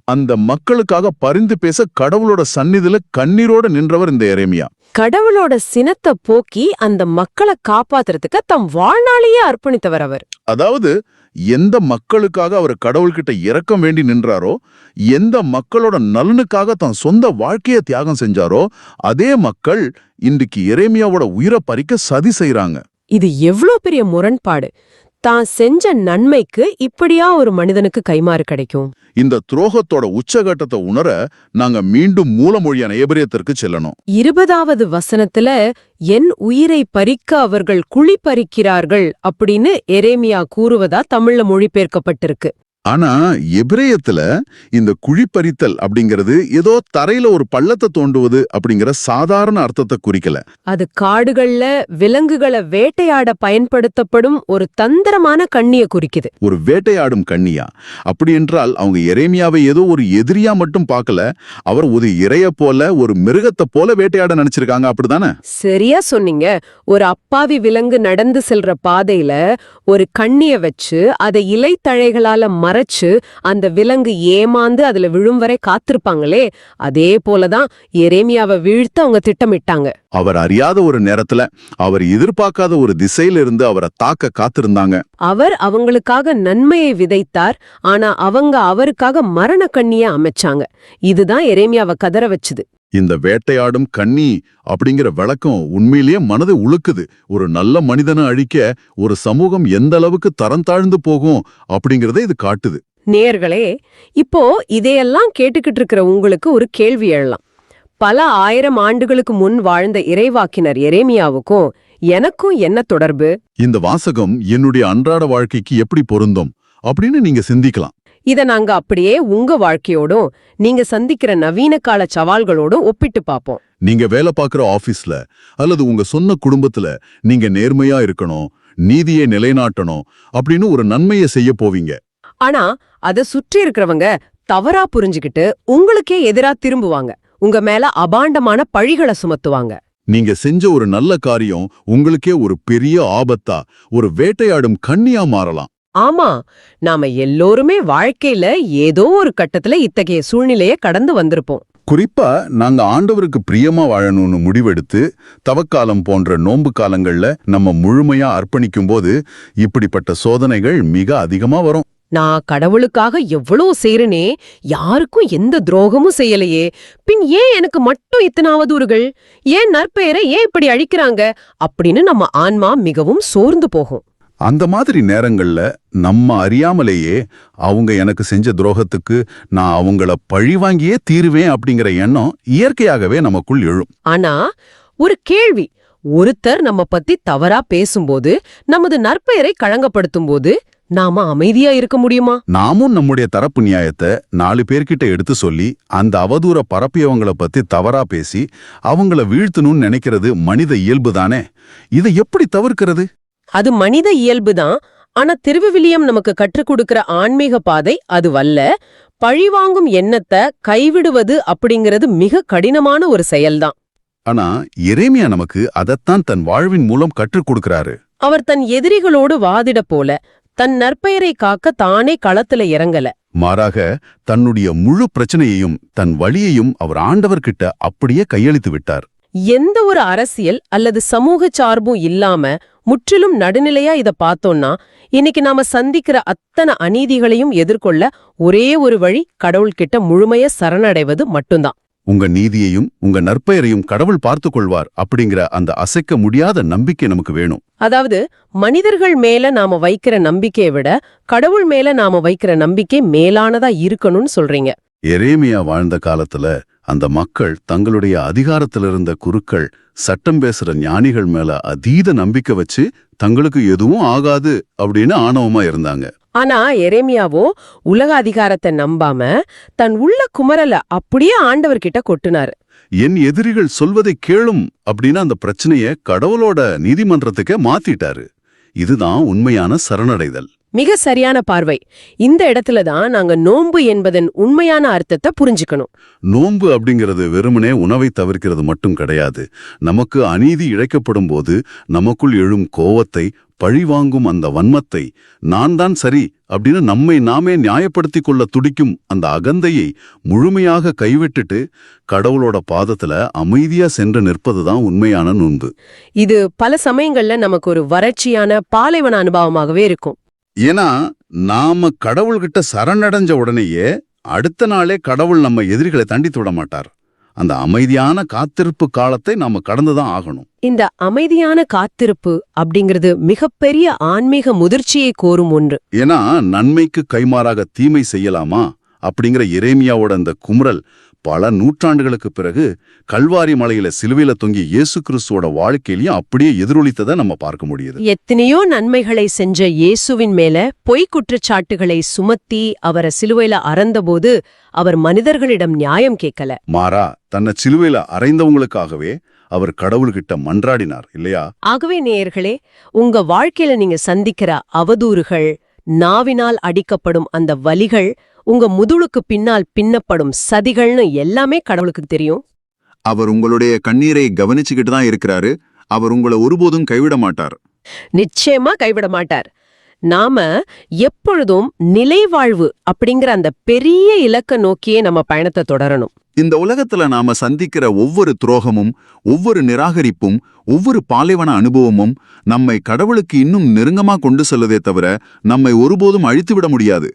அந்த மக்களுக்காக பரிந்து பேச கடவுளோட சந்நிதியில கண்ணீரோட நின்றவர் இந்த எரேமியா. கடவுளோட சினத்தை போக்கி அந்த மக்களை காப்பாத்துறதுக்கு தம் வாழ்நாளையே அர்ப்பணித்தவர் அவர். அதாவது எந்த மக்களுக்காக அவர் கடவுள்கிட்ட இரக்கம் வேண்டி நின்றாரோ, எந்த மக்களோட நலனுக்காக தன் சொந்த வாழ்க்கையை தியாகம் செஞ்சாரோ, அதே மக்கள் இன்றைக்கு எரேமியாவோட உயிரை பறிக்க சதி செய்றாங்க. இது எவ்ளோ பெரிய முரண்பாடு! தான் செஞ்ச நன்மைக்கு இப்படியா ஒரு மனிதனுக்கு கைமாறு கிடைக்கும்? இந்த துரோகத்தோட உச்சகட்டத்தை உணர நாங்க மீண்டும் மூலமொழியான எபிரேயத்திற்கு செல்லணும். 20வது வசனத்துல என் உயிரை பறிக்க அவர்கள் குழி பறிக்கிறார்கள் அப்படின்னு எரேமியா கூறுவதா தமிழ்ல மொழிபெயர்க்கப்பட்டிருக்கு. ஆனா எபிரேயத்துல இந்த குழிப்பறித்தல் அப்படிங்கிறது ஏதோ தரையில ஒரு பள்ளத்தை தோண்டுவது அப்படிங்கிற சாதாரண அர்த்தத்தை குறிக்கல. அது காடுகள்ல விலங்குகளை வேட்டையாட பயன்படுத்தப்படும் ஒரு தந்திரமான கண்ணிய குறிக்குது. ஒரு வேட்டையாடும் கண்ணியா? அப்படி என்றால் அவங்க எரேமியாவை ஏதோ ஒரு எதிரியா மட்டும் பார்க்கல, அவர் ஒரு இரைய போல, ஒரு மிருகத்தை போல வேட்டையாட நினைச்சிருக்காங்க. அப்படிதானே? சரியா சொன்னீங்க. ஒரு அப்பாவி விலங்கு நடந்து செல்ற பாதையில ஒரு கண்ணிய வச்சு அதை இலைத்தழைகளால மறைச்சு அந்த விலங்கு ஏமாந்து அதுல விழும் வரை காத்திருப்பாங்களே, அதே போலதான் எரேமியாவை வீழ்த்த அவங்க திட்டமிட்டாங்க. அவர் அறியாத ஒரு நேரத்துல, அவர் எதிர்பார்க்காத ஒரு திசையில இருந்து அவரை தாக்க காத்திருந்தாங்க. அவர் அவங்களுக்காக நன்மையை விதைத்தார், ஆனா அவங்க அவருக்காக மரண கண்ணிய அமைச்சாங்க. இதுதான் எரேமியாவை கதற வச்சுது. இந்த வேட்டையாடும் கண்ணி அப்படிங்கிற விளக்கம் உண்மையிலேயே மனதை உழுக்குது. ஒரு நல்ல மனிதனை அழிக்க ஒரு சமூகம் எந்த அளவுக்கு தரம் தாழ்ந்து போகும் அப்படிங்கறத இது காட்டுது. நேயர்களே, இப்போ இதையெல்லாம் கேட்டுக்கிட்டு இருக்கிற உங்களுக்கு ஒரு கேள்வி எழலாம். பல 1000 ஆண்டுகளுக்கு முன் வாழ்ந்த இறைவாக்கினர் எரேமியாவுக்கும் எனக்கும் என்ன தொடர்பு? இந்த வாசகம் என்னுடைய அன்றாட வாழ்க்கைக்கு எப்படி பொருந்தும் அப்படின்னு நீங்க சிந்திக்கலாம். இத நாங்க அப்படியே உங்க வாழ்க்கையோடும் நீங்க சந்திக்கிற நவீன கால சவால்களோடும் ஒப்பிட்டு பார்ப்போம். நீங்க வேலை பார்க்குற ஆபீஸ்ல அல்லது உங்க சொந்த குடும்பத்துல நீங்க நேர்மையா இருக்கணும், நீதியை நிலைநாட்டணும் அப்படின்னு ஒரு நன்மையை செய்ய போவீங்க. ஆனா அத சுற்றி இருக்கிறவங்க தவறா புரிஞ்சுகிட்டு உங்களுக்கே எதிரா திரும்புவாங்க. உங்க மேல அபாண்டமான பழிகளை சுமத்துவாங்க. நீங்க செஞ்ச ஒரு நல்ல காரியம் உங்களுக்கே ஒரு பெரிய ஆபத்தா, ஒரு வேட்டையாடும் கண்ணியா மாறலாம். ஆமா, நாம எல்லோருமே வாழ்க்கையில ஏதோ ஒரு கட்டத்துல இத்தகைய சூழ்நிலைய கடந்து வந்திருப்போம். குறிப்பா நாங்க ஆண்டவருக்கு பிரியமா வாழணும்னு முடிவெடுத்து தவக்காலம் போன்ற நோன்பு காலங்கள்ல நம்ம முழுமையா அர்ப்பணிக்கும் போது இப்படிப்பட்ட சோதனைகள் மிக அதிகமா வரும். நான் கடவுளுக்காக எவ்வளவு செய்றனே, யாருக்கும் எந்த துரோகமும் செய்யலையே, பின் ஏன் எனக்கு மட்டும் இத்தனை அவதூறுகள், ஏன் நற்பெயரை ஏன் இப்படி அழிக்கிறாங்க அப்படின்னு நம்ம ஆன்மா மிகவும் சோர்ந்து போகும். அந்த மாதிரி நேரங்கள்ல நம்ம அறியாமலேயே அவங்க எனக்கு செஞ்ச துரோகத்துக்கு நான் அவங்கள பழி வாங்கியே தீருவேன் அப்படிங்கிற எண்ணம் இயற்கையாகவே நமக்குள் எழும். ஆனா ஒரு கேள்வி, ஒருத்தர் நம்ம பத்தி தவறா பேசும்போது, நமது நற்பெயரை களங்கப்படுத்தும் போது நாம அமைதியா இருக்க முடியுமா? நாமும் நம்முடைய தரப்பு நியாயத்தை 4 பேர்கிட்ட எடுத்து சொல்லி அந்த அவதூற பரப்பியவங்கள பத்தி தவறா பேசி அவங்கள வீழ்த்தணும்னு நினைக்கிறது மனித இயல்பு தானே. இதை எப்படி தவிர்க்கிறது? அது மனித இயல்புதான். ஆனா திருவிவிலியம் நமக்கு கற்றுக் கொடுக்கிற ஆன்மீக பாதை அதுவல்ல. பழிவாங்கும் எண்ணத்தை கைவிடுவது அப்படிங்கிறது மிக கடினமான ஒரு செயல்தான். ஆனா எரேமியா நமக்கு அதைத்தான் தன் வாழ்வின் மூலம் கற்றுக் கொடுக்கிறாரு. அவர் தன் எதிரிகளோடு வாதிட போல தன் நற்பெயரை காக்க தானே களத்துல இறங்கல. மாறாக தன்னுடைய முழு பிரச்சனையையும் தன் வழியையும் அவர் ஆண்டவர்கிட்ட அப்படியே கையளித்து விட்டார். எந்த ஒரு அரசியல் அல்லது சமூக சார்பும் இல்லாம முற்றிலும் நடுநிலையா இத பார்த்தோம்னா, இன்னைக்கு நாம சந்திக்கிற அத்தனை அநீதிகளையும் எதிர்கொள்ள ஒரே ஒரு வழி கடவுள்கிட்ட முழுமைய சரணடைவது மட்டும்தான். உங்க நீதியையும் உங்க நற்பெயரையும் கடவுள் பார்த்துக் கொள்வார் அப்படிங்கிற அந்த அசைக்க முடியாத நம்பிக்கை நமக்கு வேணும். அதாவது மனிதர்கள் மேல நாம வைக்கிற நம்பிக்கையை விட கடவுள் மேல நாம வைக்கிற நம்பிக்கை மேலானதா இருக்கணும்னு சொல்றீங்க. எரேமியா வாழ்ந்த காலத்துல அந்த மக்கள் தங்களுடைய அதிகாரத்திலிருந்த குருக்கள், சட்டம் பேசுற ஞானிகள் மேல அதீத நம்பிக்கை வச்சு தங்களுக்கு எதுவும் ஆகாது அப்படின்னு ஆணவமா இருந்தாங்க. ஆனா எரேமியாவோ உலக அதிகாரத்தை நம்பாம தன் உள்ள குமரல அப்படியே ஆண்டவர்கிட்ட கொட்டுனாரு. என் எதிரிகள் சொல்வதை கேளும் அப்படின்னு அந்த பிரச்சனைய கடவுளோட நீதிமன்றத்துக்கே மாத்திட்டாரு. இதுதான் உண்மையான சரணடைதல். மிக சரியான பார்வை. இந்த இடத்துலதான் நாங்க நோன்பு என்பதன் உண்மையான அர்த்தத்தை புரிஞ்சுக்கணும். நோன்பு அப்படிங்கிறது வெறுமனே உணவை தவிர்க்கிறது மட்டும் கிடையாது. நமக்கு அநீதி இழைக்கப்படும் போது நமக்குள் எழும் கோவத்தை, பழிவாங்கும் அந்த வன்மத்தை, நான் தான் சரி அப்படின்னு நம்மை நாமே நியாயப்படுத்திக் கொள்ள துடிக்கும் அந்த அகந்தையை முழுமையாக கைவிட்டுட்டு கடவுளோட பாதத்துல அமைதியா சென்று நிற்பதுதான் உண்மையான நோன்பு. இது பல சமயங்கள்ல நமக்கு ஒரு வறட்சியான பாலைவன அனுபவமாகவே இருக்கும். ஏன்னா நாம கடவுள்கிட்ட சரணடைஞ்ச உடனேயே அடுத்த நாளே கடவுள் நம்ம எதிரிகளை தண்டித்து விட மாட்டார். அந்த அமைதியான காத்திருப்பு காலத்தை நாம கடந்துதான் ஆகணும். இந்த அமைதியான காத்திருப்பு அப்படிங்கிறது மிகப்பெரிய ஆன்மீக முதிர்ச்சியை கோரும் ஒன்று. ஏன்னா நன்மைக்கு கைமாறாக தீமை செய்யலாமா அப்படிங்கிற எரேமியாவோட அந்த குமுறல் பல நூற்றாண்டுகளுக்கு பிறகு கல்வாரி மலையில சிலுவையில தொங்கி இயேசு கிறிஸ்துவோட வாழ்க்கையிலையும் அப்படியே எதிரொலித்ததை நம்ம பார்க்க முடியுது. எத்தனையோ நன்மைகளை செஞ்ச இயேசுவின் மேல பொய் குற்றச்சாட்டுகளை சுமத்தி அவரை சிலுவையில அறந்தபோது அவர் மனிதர்களிடம் நியாயம் கேட்கல. மாறா தன்னை சிலுவையில அறைந்தவங்களுக்காகவே அவர் கடவுள்கிட்ட மன்றாடினார் இல்லையா? ஆகவே நேயர்களே, உங்க வாழ்க்கையில நீங்க சந்திக்கிற அவதூறுகள், நாவினால் அடிக்கப்படும் அந்த வலிகள், உங்க முதுளுக்கு பின்னால் பின்னப்படும் சதிகள்னு எல்லாமே கடவுளுக்கு தெரியும். அவர் உங்களுடைய கண்ணீரை கவனிச்சுக்கிட்டு தான் இருக்கிறாரு. அவர் உங்களை ஒருபோதும் கைவிட மாட்டார். நிச்சயமா கைவிட மாட்டார். நாம எப்பொழுதும் நிலைவாழ்வு அப்படிங்கிற அந்த பெரிய இலக்க நோக்கியே நம்ம பயணத்தை தொடரணும். இந்த உலகத்துல நாம சந்திக்கிற ஒவ்வொரு துரோகமும், ஒவ்வொரு நிராகரிப்பும், ஒவ்வொரு பாலைவன அனுபவமும் நம்மை கடவுளுக்கு இன்னும் நெருங்கமா கொண்டு செல்லதே தவிர நம்மை ஒருபோதும் அழித்துவிட முடியாது.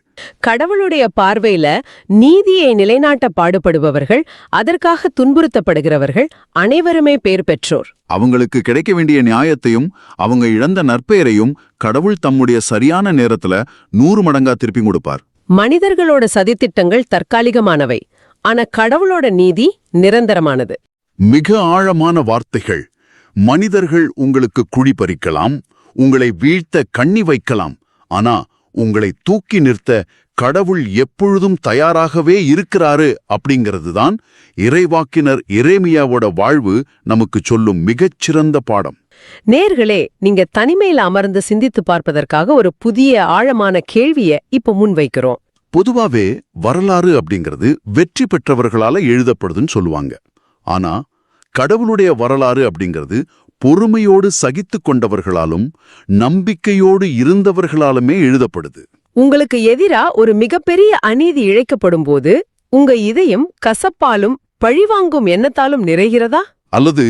கடவுளுடைய பார்வையில நீதியை நிலைநாட்ட பாடுபடுபவர்கள், அதற்காக துன்புறுத்தப்படுகிறவர்கள் அனைவருமே பேர் பெற்றோர். அவங்களுக்கு கிடைக்க வேண்டிய நியாயத்தையும் அவங்க இழந்த நற்பெயரையும் கடவுள் தம்முடைய சரியான நேரத்துல 100 மடங்கா திருப்பி கொடுப்பார். மனிதர்களோட சதித்திட்டங்கள் தற்காலிகமானவை, ஆனா கடவுளோட நீதி நிரந்தரமானது. மிக ஆழமான வார்த்தைகள். மனிதர்கள் உங்களுக்கு குழி பறிக்கலாம், உங்களை வீழ்த்த கண்ணி வைக்கலாம், ஆனா உங்களை தூக்கி நிறுத்த கடவுள் எப்பொழுதும் தயாராகவே இருக்கிறாரு அப்படிங்கிறது தான் இறைவாக்கினர் எரேமியாவோட வாழ்வு நமக்கு சொல்லும் மிகச்சிறந்த பாடம். நேர்களே, நீங்க தனிமையில அமர்ந்து சிந்தித்து பார்ப்பதற்காக ஒரு புதிய ஆழமான கேள்விய இப்ப முன்வைக்கிறோம். பொதுவாவே வரலாறு அப்படிங்கிறது வெற்றி பெற்றவர்களால எழுதப்படுதுன்னு சொல்லுவாங்க. ஆனா கடவுளுடைய வரலாறு அப்படிங்கிறது பொறுமையோடு சகித்து கொண்டவர்களாலும் நம்பிக்கையோடு இருந்தவர்களாலுமே எழுதப்படுது. உங்களுக்கு எதிரா ஒரு மிகப்பெரிய அநீதி இழைக்கப்படும் போது உங்க இதயம் கசப்பாலும் பழிவாங்கும் எண்ணத்தாலும் நிறைகிறதா? அல்லது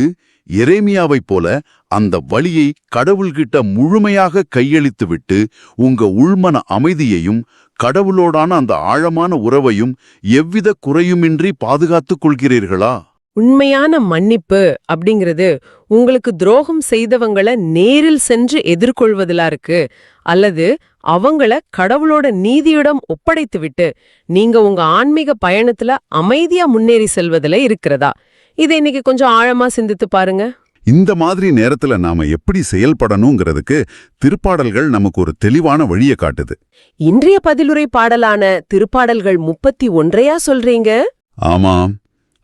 எரேமியாவைப் போல அந்த வலியை கடவுள்கிட்ட முழுமையாக கையளித்துவிட்டு உங்க உள்மன அமைதியையும் கடவுளோடான அந்த ஆழமான உறவையும் எவ்வித குறையுமின்றி பாதுகாத்துக் கொள்கிறீர்களா? உண்மையான மன்னிப்பு அப்படிங்கிறது உங்களுக்கு துரோகம் செய்தவங்கள நேரில் சென்று எதிர்கொள்வதிலா இருக்கு, அல்லது அவங்கள கடவுளோட நீதியிடம் ஒப்படைத்துவிட்டு நீங்க உங்க ஆன்மீக பயணத்துல அமைதியா முன்னேறி செல்வதில இருக்கிறதா? இதை இன்னைக்கு கொஞ்சம் ஆழமா சிந்தித்து பாருங்க. இந்த மாதிரி நேரத்துல நாம எப்படி செயல்படணுங்கிறதுக்கு திருப்பாடல்கள் நமக்கு ஒரு தெளிவான வழியை காட்டுது. இன்றைய பதிலுரை பாடலான திருப்பாடல்கள் 31 சொல்றீங்க? ஆமாம்.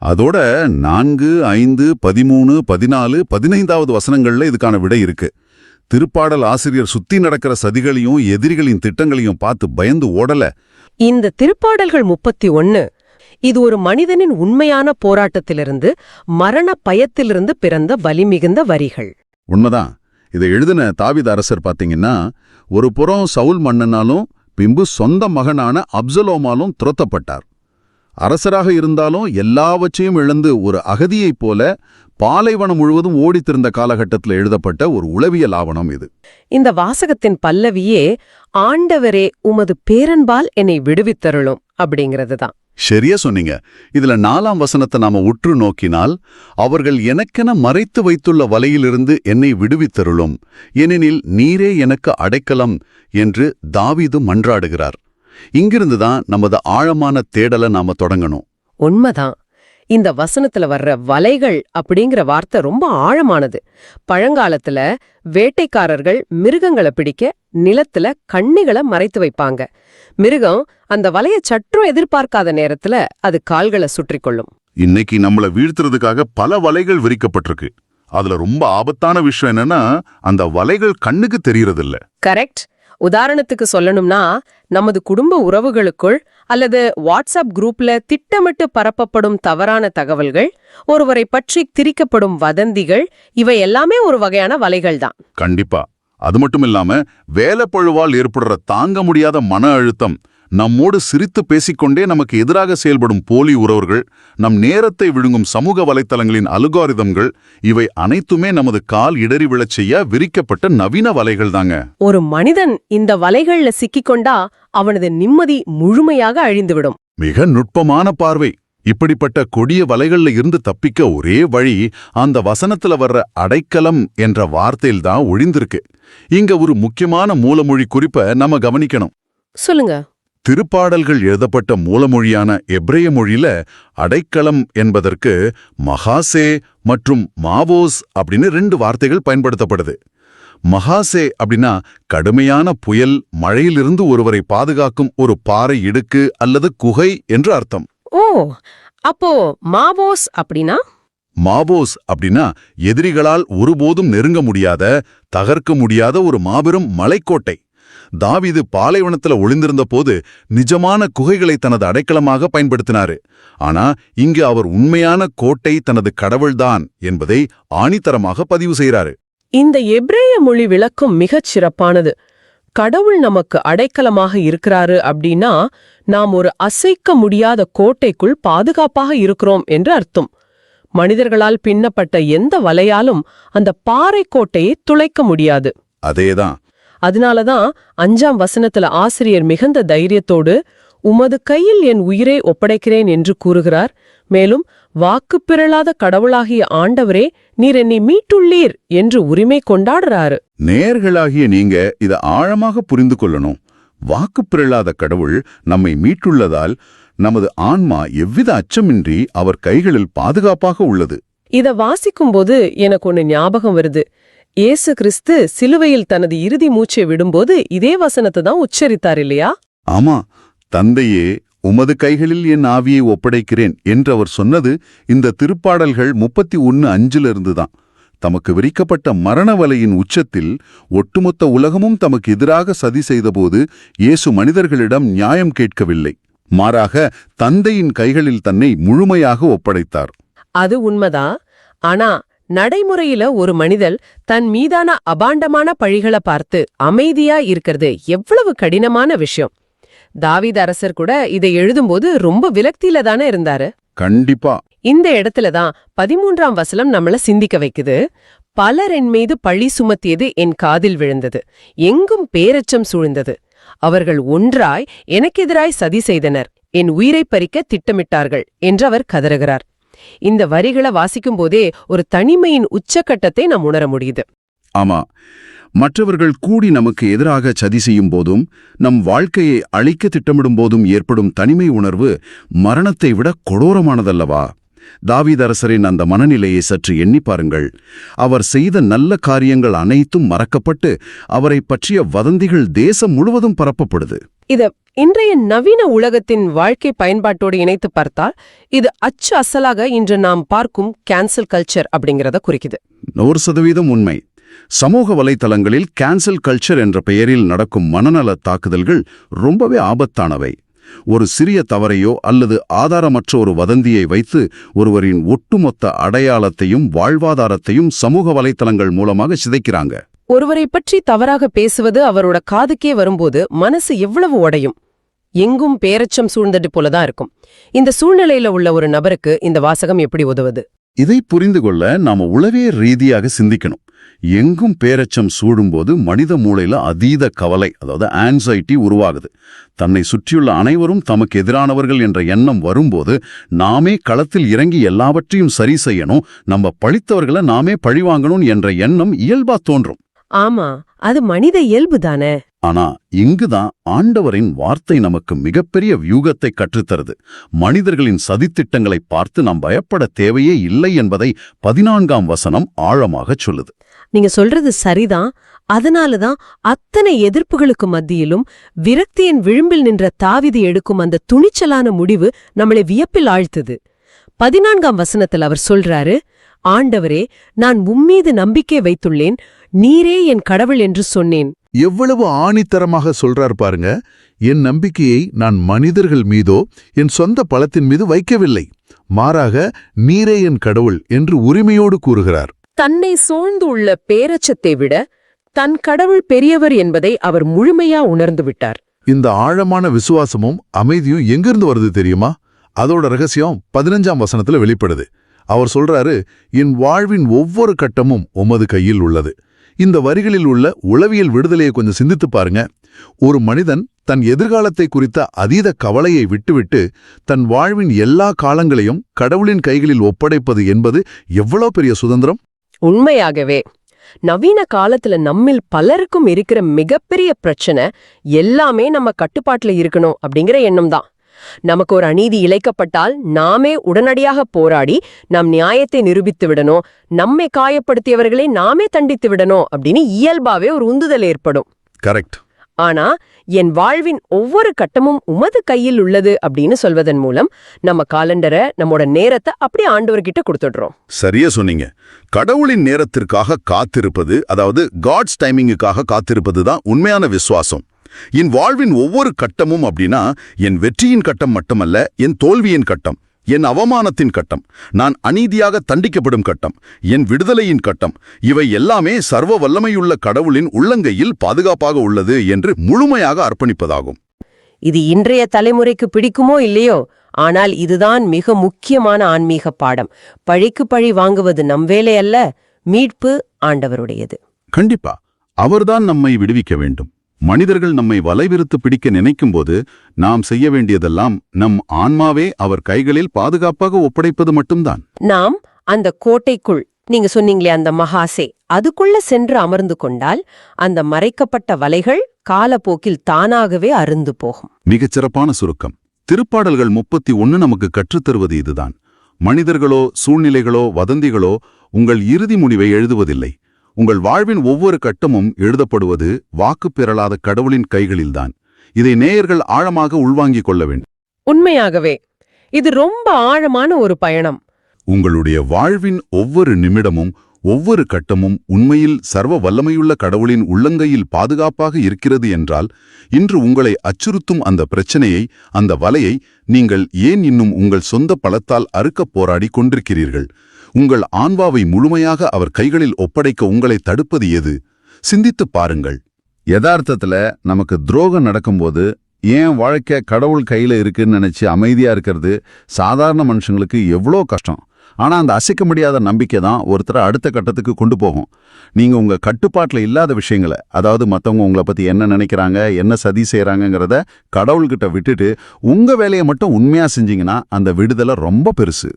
அதோட 4, 5, 13, 14, 15வது வசனங்கள்ல இதுக்கான விடை இருக்கு. திருப்பாடல் ஆசிரியர் சுத்தி நடக்கிற சதிகளையும் எதிரிகளின் திட்டங்களையும் பார்த்து பயந்து ஓடல. இந்த திருப்பாடல்கள் 31 இது ஒரு மனிதனின் உண்மையான போராட்டத்திலிருந்து, மரண பயத்திலிருந்து பிறந்த வலிமிகுந்த வரிகள். உண்மைதான். இதை எழுதின தாவீது அரசர் பாத்தீங்கன்னா, ஒரு புறம் சவுல் மன்னனாலும் பின்பு சொந்த மகனான அப்சலோமாலும் துரத்தப்பட்டார். அரசராக இருந்தாலும் எல்லாவற்றையும் இழந்து ஒரு அகதியைப் போல பாலைவனம் முழுவதும் ஓடித்திருந்த காலகட்டத்தில் எழுதப்பட்ட ஒரு உளவியல் ஆவணம் இது. இந்த வாசகத்தின் பல்லவியே ஆண்டவரே உமது பேரன்பால் என்னை விடுவித்தருளும் அப்படிங்கிறது தான். சரியா சொன்னீங்க. இதுல 4ஆம் வசனத்தை நாம உற்று நோக்கினால், அவர்கள் எனக்கென மறைத்து வைத்துள்ள வலையிலிருந்து என்னை விடுவித்தருளும், ஏனெனில் நீரே எனக்கு அடைக்கலம் என்று தாவீது மன்றாடுகிறார். இங்கிருந்துதான் நமது ஆழமான தேடலை நாம தொடங்கணும். உண்மைதான். இந்த வசனத்துல வர்ற வலைகள் அப்படிங்கிற வார்த்தை ரொம்ப ஆழமானது. பழங்காலத்துல வேட்டைக்காரர்கள் மிருகங்களை பிடிக்க நிலத்துல கண்ணிகளை மறைத்து வைப்பாங்க. மிருகம் அந்த வலைய சற்றும் எதிர்பார்க்காத நேரத்துல அது கால்களை சுற்றிக் கொள்ளும். இன்னைக்கு நம்மள வீழ்த்துறதுக்காக பல வலைகள் விரிக்கப்பட்டிருக்கு. அதுல ரொம்ப ஆபத்தான விஷயம் என்னன்னா, அந்த வலைகள் கண்ணுக்கு தெரியறதில்ல. கரெக்ட். உதாரணத்துக்கு சொல்லணும்னா, நமது குடும்ப உறவுகளுக்குள் அல்லது வாட்ஸ்அப் குரூப்ல திட்டமிட்டு பரப்பப்படும் தவறான தகவல்கள், ஒருவரை பற்றி திரிக்கப்படும் வதந்திகள், இவை எல்லாமே ஒரு வகையான வலைகள் தான். கண்டிப்பா. அது மட்டும் இல்லாம வேலைப்பழுவால் ஏற்படுற தாங்க முடியாத மன அழுத்தம், நம்மோடு சிரித்து பேசிக்கொண்டே நமக்கு எதிராக செயல்படும் போலி உறவுகள், நம் நேரத்தை விழுங்கும் சமூக வலைத்தளங்களின் அலுகாரிதம்கள், இவை அனைத்துமே நமது கால் இடறி விழச் செய்ய விரிக்கப்பட்ட நவீன வலைகள் தாங்க. ஒரு மனிதன் இந்த வலைகள்ல சிக்கிக்கொண்டா அவனது நிம்மதி முழுமையாக அழிந்துவிடும். மிக நுட்பமான பார்வை. இப்படிப்பட்ட கொடிய வலைகள்ல இருந்து தப்பிக்க ஒரே வழி அந்த வசனத்துல வர்ற அடைக்கலம் என்ற வார்த்தையில்தான் ஒழிந்திருக்கு. இங்க ஒரு முக்கியமான மூலமொழி குறிப்பை நம்ம கவனிக்கணும். சொல்லுங்க. திருப்பாடல்கள் எழுதப்பட்ட மூலமொழியான எப்ரேய மொழியில அடைக்கலம் என்பதற்கு மகாசே மற்றும் மாவோஸ் அப்படின்னு 2 வார்த்தைகள் பயன்படுத்தப்படுது. மகாசே அப்படின்னா கடுமையான புயல், மழையிலிருந்து ஒருவரை பாதுகாக்கும் ஒரு பாறை இடுக்கு அல்லது குகை என்று அர்த்தம். ஓ, அப்போ மாவோஸ் அப்படின்னா? மாவோஸ் அப்படின்னா எதிரிகளால் ஒருபோதும் நெருங்க முடியாத, தகர்க்க முடியாத ஒரு மாபெரும் மலைக்கோட்டை. தாவீது பாலைவனத்துல ஒளிந்திருந்த போது நிஜமான குகைகளை தனது அடைக்கலமாக பயன்படுத்தினாரு. ஆனா இங்கு அவர் உண்மையான கோட்டை தனது கடவுள்தான் என்பதை ஆணித்தரமாக பதிவு செய்கிறாரு. இந்த எப்ரேய மொழி விளக்கம் மிகச் சிறப்பானது. கடவுள் நமக்கு அடைக்கலமாக இருக்கிறாரு அப்படின்னா நாம் ஒரு அசைக்க முடியாத கோட்டைக்குள் பாதுகாப்பாக இருக்கிறோம் என்று அர்த்தம். மனிதர்களால் பின்னப்பட்ட எந்த வலையாலும் அந்த பாறை கோட்டையை துளைக்க முடியாது. அதேதான். அதனாலதான் 5ஆம் வசனத்துல ஆசிரியர் மிகுந்த தைரியத்தோடு உமது கையில் என் உயிரை ஒப்படைக்கிறேன் என்று கூறுகிறார். மேலும் வாக்கு பிறழாத கடவுளாகிய ஆண்டவரே, நீர் என்னை மீட்டுள்ளீர் என்று உரிமை கொண்டாடுறாரு. நேர்களாகிய நீங்க இத ஆழமாக புரிந்து கொள்ளணும். வாக்குப்பிரளாத கடவுள் நம்மை மீட்டுள்ளதால் நமது ஆன்மா எவ்வித அச்சமின்றி அவர் கைகளில் பாதுகாப்பாக உள்ளது. இத வாசிக்கும்போது எனக்கு ஒன்னு ஞாபகம் வருது. இயேசு கிறிஸ்து சிலுவையில் தனது இறுதி மூச்சை விடும்போது இதே வசனத்தை தான் உச்சரித்தார் இல்லையா? ஆமா, தந்தையே, உமது கைகளில் என் ஆவியை ஒப்படைக்கிறேன் என்று அவர் சொன்னது இந்த திருப்பாடல்கள் 31:5 தான். தமக்கு விரிக்கப்பட்ட மரண வலையின் உச்சத்தில் ஒட்டுமொத்த உலகமும் தமக்கு எதிராக சதி செய்தபோது இயேசு மனிதர்களிடம் நியாயம் கேட்கவில்லை. மாறாக தந்தையின் கைகளில் தன்னை முழுமையாக ஒப்படைத்தார். அது உண்மைதான். ஆனா நடைமுறையில ஒரு மனிதர் தன் மீதான அபாண்டமான பழிகளை பார்த்து அமைதியா இருக்கிறது எவ்வளவு கடினமான விஷயம். தாவீது அரசர் கூட இதை எழுதும்போது ரொம்ப விரக்தியில தானே இருந்தாரு. கண்டிப்பா. இந்த இடத்துலதான் 13ஆம் வசனம் நம்மள சிந்திக்க வைக்குது. பலர் என் மீது பழி சுமத்தியது என் காதில் விழுந்தது, எங்கும் பேரச்சம் சூழ்ந்தது. அவர்கள் ஒன்றாய் எனக்கெதிராய் சதி செய்தனர், என் உயிரை பறிக்க திட்டமிட்டார்கள் என்று அவர் கதறுகிறார். இந்த வரிகளை வாசிக்கும் போதே ஒரு தனிமையின் உச்சக்கட்டத்தை நாம் உணர முடியுது. ஆமா, மற்றவர்கள் கூடி நமக்கு எதிராக சதி செய்யும் போதும் நம் வாழ்க்கையை அழிக்க திட்டமிடும் போதும் ஏற்படும் தனிமை உணர்வு மரணத்தை விட கொடூரமானதல்லவா? தாவீது அரசரின் அந்த மனநிலையை சற்று எண்ணி பாருங்கள். அவர் செய்த நல்ல காரியங்கள் அனைத்தும் மறக்கப்பட்டு அவரை பற்றிய வதந்திகள் தேசம் முழுவதும் பரப்பப்படுது. இத இன்றைய நவீன உலகத்தின் வாழ்க்கை பயன்பாட்டோடு இணைத்து பார்த்தால் இது அச்சு அசலாக இன்று நாம் பார்க்கும் கேன்சல் கல்ச்சர் அப்படிங்கறத குறிக்குது. 100% உண்மை. சமூக வலைத்தளங்களில் கேன்சல் கல்ச்சர் என்ற பெயரில் நடக்கும் மனநல தாக்குதல்கள் ரொம்பவே ஆபத்தானவை. ஒரு சிறிய தவறையோ அல்லது ஆதாரமற்ற ஒரு வதந்தியை வைத்து ஒருவரின் ஒட்டுமொத்த அடையாளத்தையும் வாழ்வாதாரத்தையும் சமூக வலைத்தளங்கள் மூலமாக சிதைக்கிறாங்க. ஒருவரை பற்றி தவறாக பேசுவது அவரோட காதுக்கே வரும்போது மனசு எவ்வளவு உடையும். எங்கும் பேரச்சம் சூழ்ந்தது போலதான் இருக்கும். இந்த சூழ்நிலையில உள்ள ஒரு நபருக்கு இந்த வாசகம் எப்படி உதவுது? இதை புரிந்து கொள்ள நாம உளவிய ரீதியாக சிந்திக்கணும். எங்கும் பேரச்சம் சூடும்போது மனித மூளையில அதீத கவலை, அதாவது ஆன்சைட்டி உருவாகுது. தன்னை சுற்றியுள்ள அனைவரும் தமக்கு எதிரானவர்கள் என்ற எண்ணம் வரும்போது நாமே களத்தில் இறங்கி எல்லாவற்றையும் சரி செய்யணும், நம்ம பழித்தவர்களை நாமே பழிவாங்கணும் என்ற எண்ணம் இயல்பா தோன்றும். ஆமா, அது மனித இயல்புதானே. ஆனா இங்குதான் ஆண்டவரின் வார்த்தை நமக்கு மிகப்பெரிய வியூகத்தை கற்றுத்தருது. மனிதர்களின் சதித்திட்டங்களை பார்த்து நாம் பயப்பட தேவையே இல்லை என்பதை 14ஆம் வசனம் ஆழமாகச் சொல்லுது. நீங்க சொல்றது சரிதான். அதனாலதான் அத்தனை எதிர்ப்புகளுக்கு மத்தியிலும் விரக்தியின் விளிம்பில் நின்ற தாவீது எடுக்கும் அந்த துணிச்சலான முடிவு நம்மளை வியப்பில் ஆழ்த்துது. 14ஆம் வசனத்தில் அவர் சொல்றாரு, ஆண்டவரே, நான் உம்மீது நம்பிக்கை வைத்துள்ளேன், நீரே என் கடவுள் என்று சொன்னேன். எவ்வளவு ஆணித்தரமாக சொல்றார் பாருங்க. என் நம்பிக்கையை நான் மனிதர்கள் மீதோ என் சொந்த பலத்தின் மீது வைக்கவில்லை, மாறாக நீரே என் கடவுள் என்று உரிமையோடு கூறுகிறார். தன்னை சூழ்ந்து உள்ள பேரச்சத்தை விட தன் கடவுள் பெரியவர் என்பதை அவர் முழுமையா உணர்ந்து விட்டார். இந்த ஆழமான விசுவாசமும் அமைதியும் எங்கிருந்து வருது தெரியுமா? அதோட ரகசியம் 15ஆம் வசனத்துல வெளிப்படுது. அவர் சொல்றாரு, என் வாழ்வின் ஒவ்வொரு கட்டமும் உமது கையில் உள்ளது. இந்த வரிகளில் உள்ள உளவியல் விடுதலையை கொஞ்சம் சிந்தித்து பாருங்க. ஒரு மனிதன் தன் எதிர்காலத்தை குறித்த அதீத கவலையை விட்டுவிட்டு தன் வாழ்வின் எல்லா காலங்களையும் கடவுளின் கைகளில் ஒப்படைப்பது என்பது எவ்வளவு பெரிய சுதந்திரம்! உண்மையாகவே நவீன காலத்துல நம்மில் பலருக்கும் இருக்கிற மிகப்பெரிய பிரச்சனை எல்லாமே நம்ம கட்டுப்பாட்டுல இருக்கணும் அப்படிங்கிற எண்ணம் தான். நமக்கு ஒரு அநீதி இழைக்கப்பட்டால் நாமே உடனடியாக போராடி நம் நியாயத்தை நிரூபித்து விடணும், நம்மை காயப்படுத்தியவர்களை நாமே தண்டித்து விடணும் அப்படின்னு இயல்பாவே ஒரு உந்துதல் ஏற்படும். கரெக்ட். ஆனா என் வாழ்வின் ஒவ்வொரு கட்டமும் உமது கையில் உள்ளது அப்படின்னு சொல்வதன் மூலம் நம்ம காலண்டரை, நம்மோட நேரத்தை அப்படியே ஆண்டவர்கிட்ட கொடுத்துடுறோம். சரியா சொன்னீங்க. கடவுளின் நேரத்திற்காக காத்திருப்பது, அதாவது காட்ஸ் டைமிங்குக்காக காத்திருப்பது தான் உண்மையான விசுவாசம். என் வாழ்வின் ஒவ்வொரு கட்டமும் அப்படின்னா என் வெற்றியின் கட்டம் மட்டுமல்ல, என் தோல்வியின் கட்டம், என் அவமானத்தின் கட்டம், நான் அநீதியாக தண்டிக்கப்படும் கட்டம், என் விடுதலையின் கட்டம், இவை எல்லாமே சர்வ வல்லமையுள்ள கடவுளின் உள்ளங்கையில் பாதுகாப்பாக உள்ளது என்று முழுமையாக அர்ப்பணிப்பதாகும். இது இன்றைய தலைமுறைக்கு பிடிக்குமோ இல்லையோ, ஆனால் இதுதான் மிக முக்கியமான ஆன்மீக பாடம். பழிக்கு பழி வாங்குவது நம் வேலை அல்ல, மீட்பு ஆண்டவருடையது. கண்டிப்பா அவர்தான் நம்மை விடுவிக்க வேண்டும். மனிதர்கள் நம்மை வலைவிரித்து பிடிக்க நினைக்கும்போது நாம் செய்ய வேண்டியதெல்லாம் நம் ஆன்மாவே அவர் கைகளில் பாதுகாப்பாக ஒப்படைப்பது மட்டும்தான். நாம் அந்த கோட்டைக்குள் நீங்க சொன்னீங்களே அந்த மகாசே, அதுக்குள்ள சென்று அமர்ந்து கொண்டால் அந்த மறைக்கப்பட்ட வலைகள் காலப்போக்கில் தானாகவே அருந்து போகும். மிகச்சிறப்பான சுருக்கம். திருப்பாடல்கள் 31 நமக்கு கற்றுத்தருவது இதுதான். மனிதர்களோ சூழ்நிலைகளோ வதந்திகளோ உங்கள் இறுதி முடிவை எழுதுவதில்லை. உங்கள் வாழ்வின் ஒவ்வொரு கட்டமும் எழுதப்படுவது வாக்கு பெறலாத கடவுளின் கைகளில்தான். இதை நேயர்கள் ஆழமாக உள்வாங்கிக் கொள்ள வேண்டும். உண்மையாகவே இது ரொம்ப ஆழமான ஒரு பயணம். உங்களுடைய வாழ்வின் ஒவ்வொரு நிமிடமும் ஒவ்வொரு கட்டமும் உண்மையில் சர்வ வல்லமையுள்ள கடவுளின் உள்ளங்கையில் பாதுகாப்பாக இருக்கிறது என்றால், இன்று உங்களை அச்சுறுத்தும் அந்த பிரச்சனையை, அந்த வலையை நீங்கள் ஏன் இன்னும் உங்கள் சொந்த பலத்தால் அறுக்கப் போராடி கொண்டிருக்கிறீர்கள்? உங்கள் ஆன்மாவை முழுமையாக அவர் கைகளில் ஒப்படைக்க உங்களை தடுப்பது எது? சிந்தித்துப் பாருங்கள். யதார்த்தத்துல நமக்கு துரோகம் நடக்கும்போது ஏன் வாழ்க்கை கடவுள் கையில இருக்குன்னு நினைச்சு அமைதியா இருக்கிறது சாதாரண மனுஷங்களுக்கு எவ்வளோ கஷ்டம். ஆனா அந்த அசைக்க முடியாத நம்பிக்கை தான் ஒருத்தரை அடுத்த கட்டத்துக்கு கொண்டு போகும். நீங்க உங்க கட்டுப்பாட்டுல இல்லாத விஷயங்களை, அதாவது மத்தவங்க உங்களை பத்தி என்ன நினைக்கிறாங்க, என்ன சதி செய்யறாங்கிறத கடவுள்கிட்ட விட்டுட்டு உங்க வேலையை மட்டும் உண்மையா செஞ்சீங்கன்னா அந்த விடுதலை ரொம்ப பெருசு.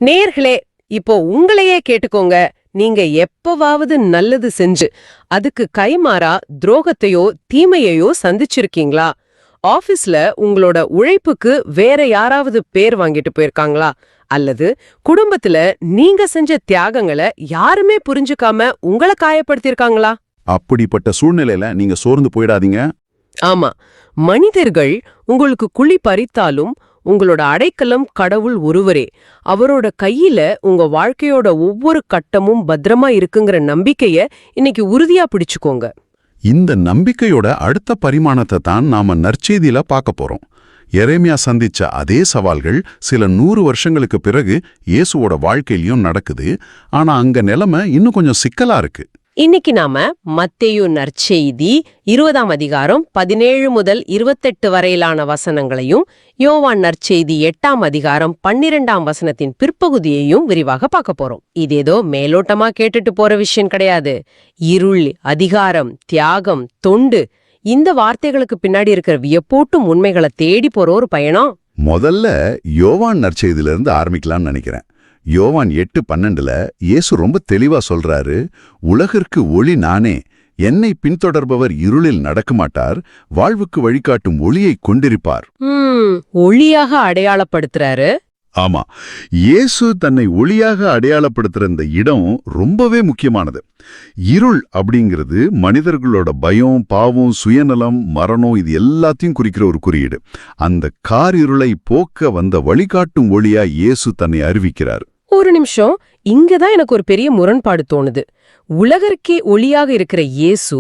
நேர்களே, இப்போ உங்களையே கேட்டுக்கோங்க. நீங்க எப்பவாவது நல்லது செஞ்சு அதுக்கு கைமாறா துரோகத்தையோ தீமையையோ சந்திச்சிருக்கீங்களா? ஆபீஸ்ல உங்களோட உழைப்புக்கு வேற யாராவது பேர் வாங்கிட்டு போயிருக்காங்களா? அல்லது குடும்பத்துல நீங்க செஞ்ச தியாகங்களை யாருமே புரிஞ்சுக்காம உங்களை காயப்படுத்திருக்காங்களா? அப்படிப்பட்ட சூழ்நிலையில நீங்க சோர்ந்து போயிடாதீங்க. ஆமா, மனிதர்கள் உங்களுக்கு குழி பறித்தாலும் உங்களோட அடைக்கலம் கடவுள் ஒருவரே. அவரோட கையில உங்க வாழ்க்கையோட ஒவ்வொரு கட்டமும் பத்திரமா இருக்குங்கிற நம்பிக்கைய இன்னைக்கு உறுதியா பிடிச்சுக்கோங்க. இந்த நம்பிக்கையோட அடுத்த பரிமாணத்தை தான் நாம நற்செய்தியில பார்க்க போறோம். எரேமியா சந்திச்ச அதே சவால்கள் சில 100 வருஷங்களுக்கு பிறகு இயேசுவோட வாழ்க்கையிலயும் நடக்குது. ஆனா அங்க நிலைமை இன்னும் கொஞ்சம் சிக்கலா இருக்கு. இன்னைக்கு நாம மத்தேயு நற்செய்தி 20ஆம் அதிகாரம் 17 முதல் 28 வரையிலான வசனங்களையும், யோவான் நற்செய்தி 8ஆம் அதிகாரம் 12ஆம் வசனத்தின் பிற்பகுதியையும் விரிவாக பார்க்க போறோம். இதேதோ மேலோட்டமா கேட்டுட்டு போற விஷயம் கிடையாது. இருள், அதிகாரம், தியாகம், தொண்டு, இந்த வார்த்தைகளுக்கு பின்னாடி இருக்கிற வியப்பூட்டும் உண்மைகளை தேடி போற ஒரு பயணம். முதல்ல யோவான் நற்செய்தியிலிருந்து ஆரம்பிக்கலாம்னு நினைக்கிறேன். யோவான் 8:12 இயேசு ரொம்ப தெளிவா சொல்றாரு, உலகிற்கு ஒளி நானே, என்னை பின்தொடர்பவர் இருளில் நடக்கமாட்டார், வாழ்வுக்கு வழிகாட்டும் ஒளியை கொண்டிருப்பார். ஒளியாக அடையாளப்படுத்துறாரு. ஆமா, இயேசு தன்னை ஒளியாக அடையாளப்படுத்துற இந்த இடம் ரொம்பவே முக்கியமானது. இருள் அப்படிங்கிறது மனிதர்களோட பயம், பாவம், சுயநலம், மரணம், இது எல்லாத்தையும் குறிக்கிற ஒரு குறியீடு. அந்த காரிருளை போக்க வந்த வழிகாட்டும் ஒளியா இயேசு தன்னை அறிவிக்கிறார். ஒரு நிமிஷம், இங்கதான் எனக்கு ஒரு பெரிய முரண்பாடு தோணுது. உலகருக்கே ஒளியாக இருக்கிற இயேசு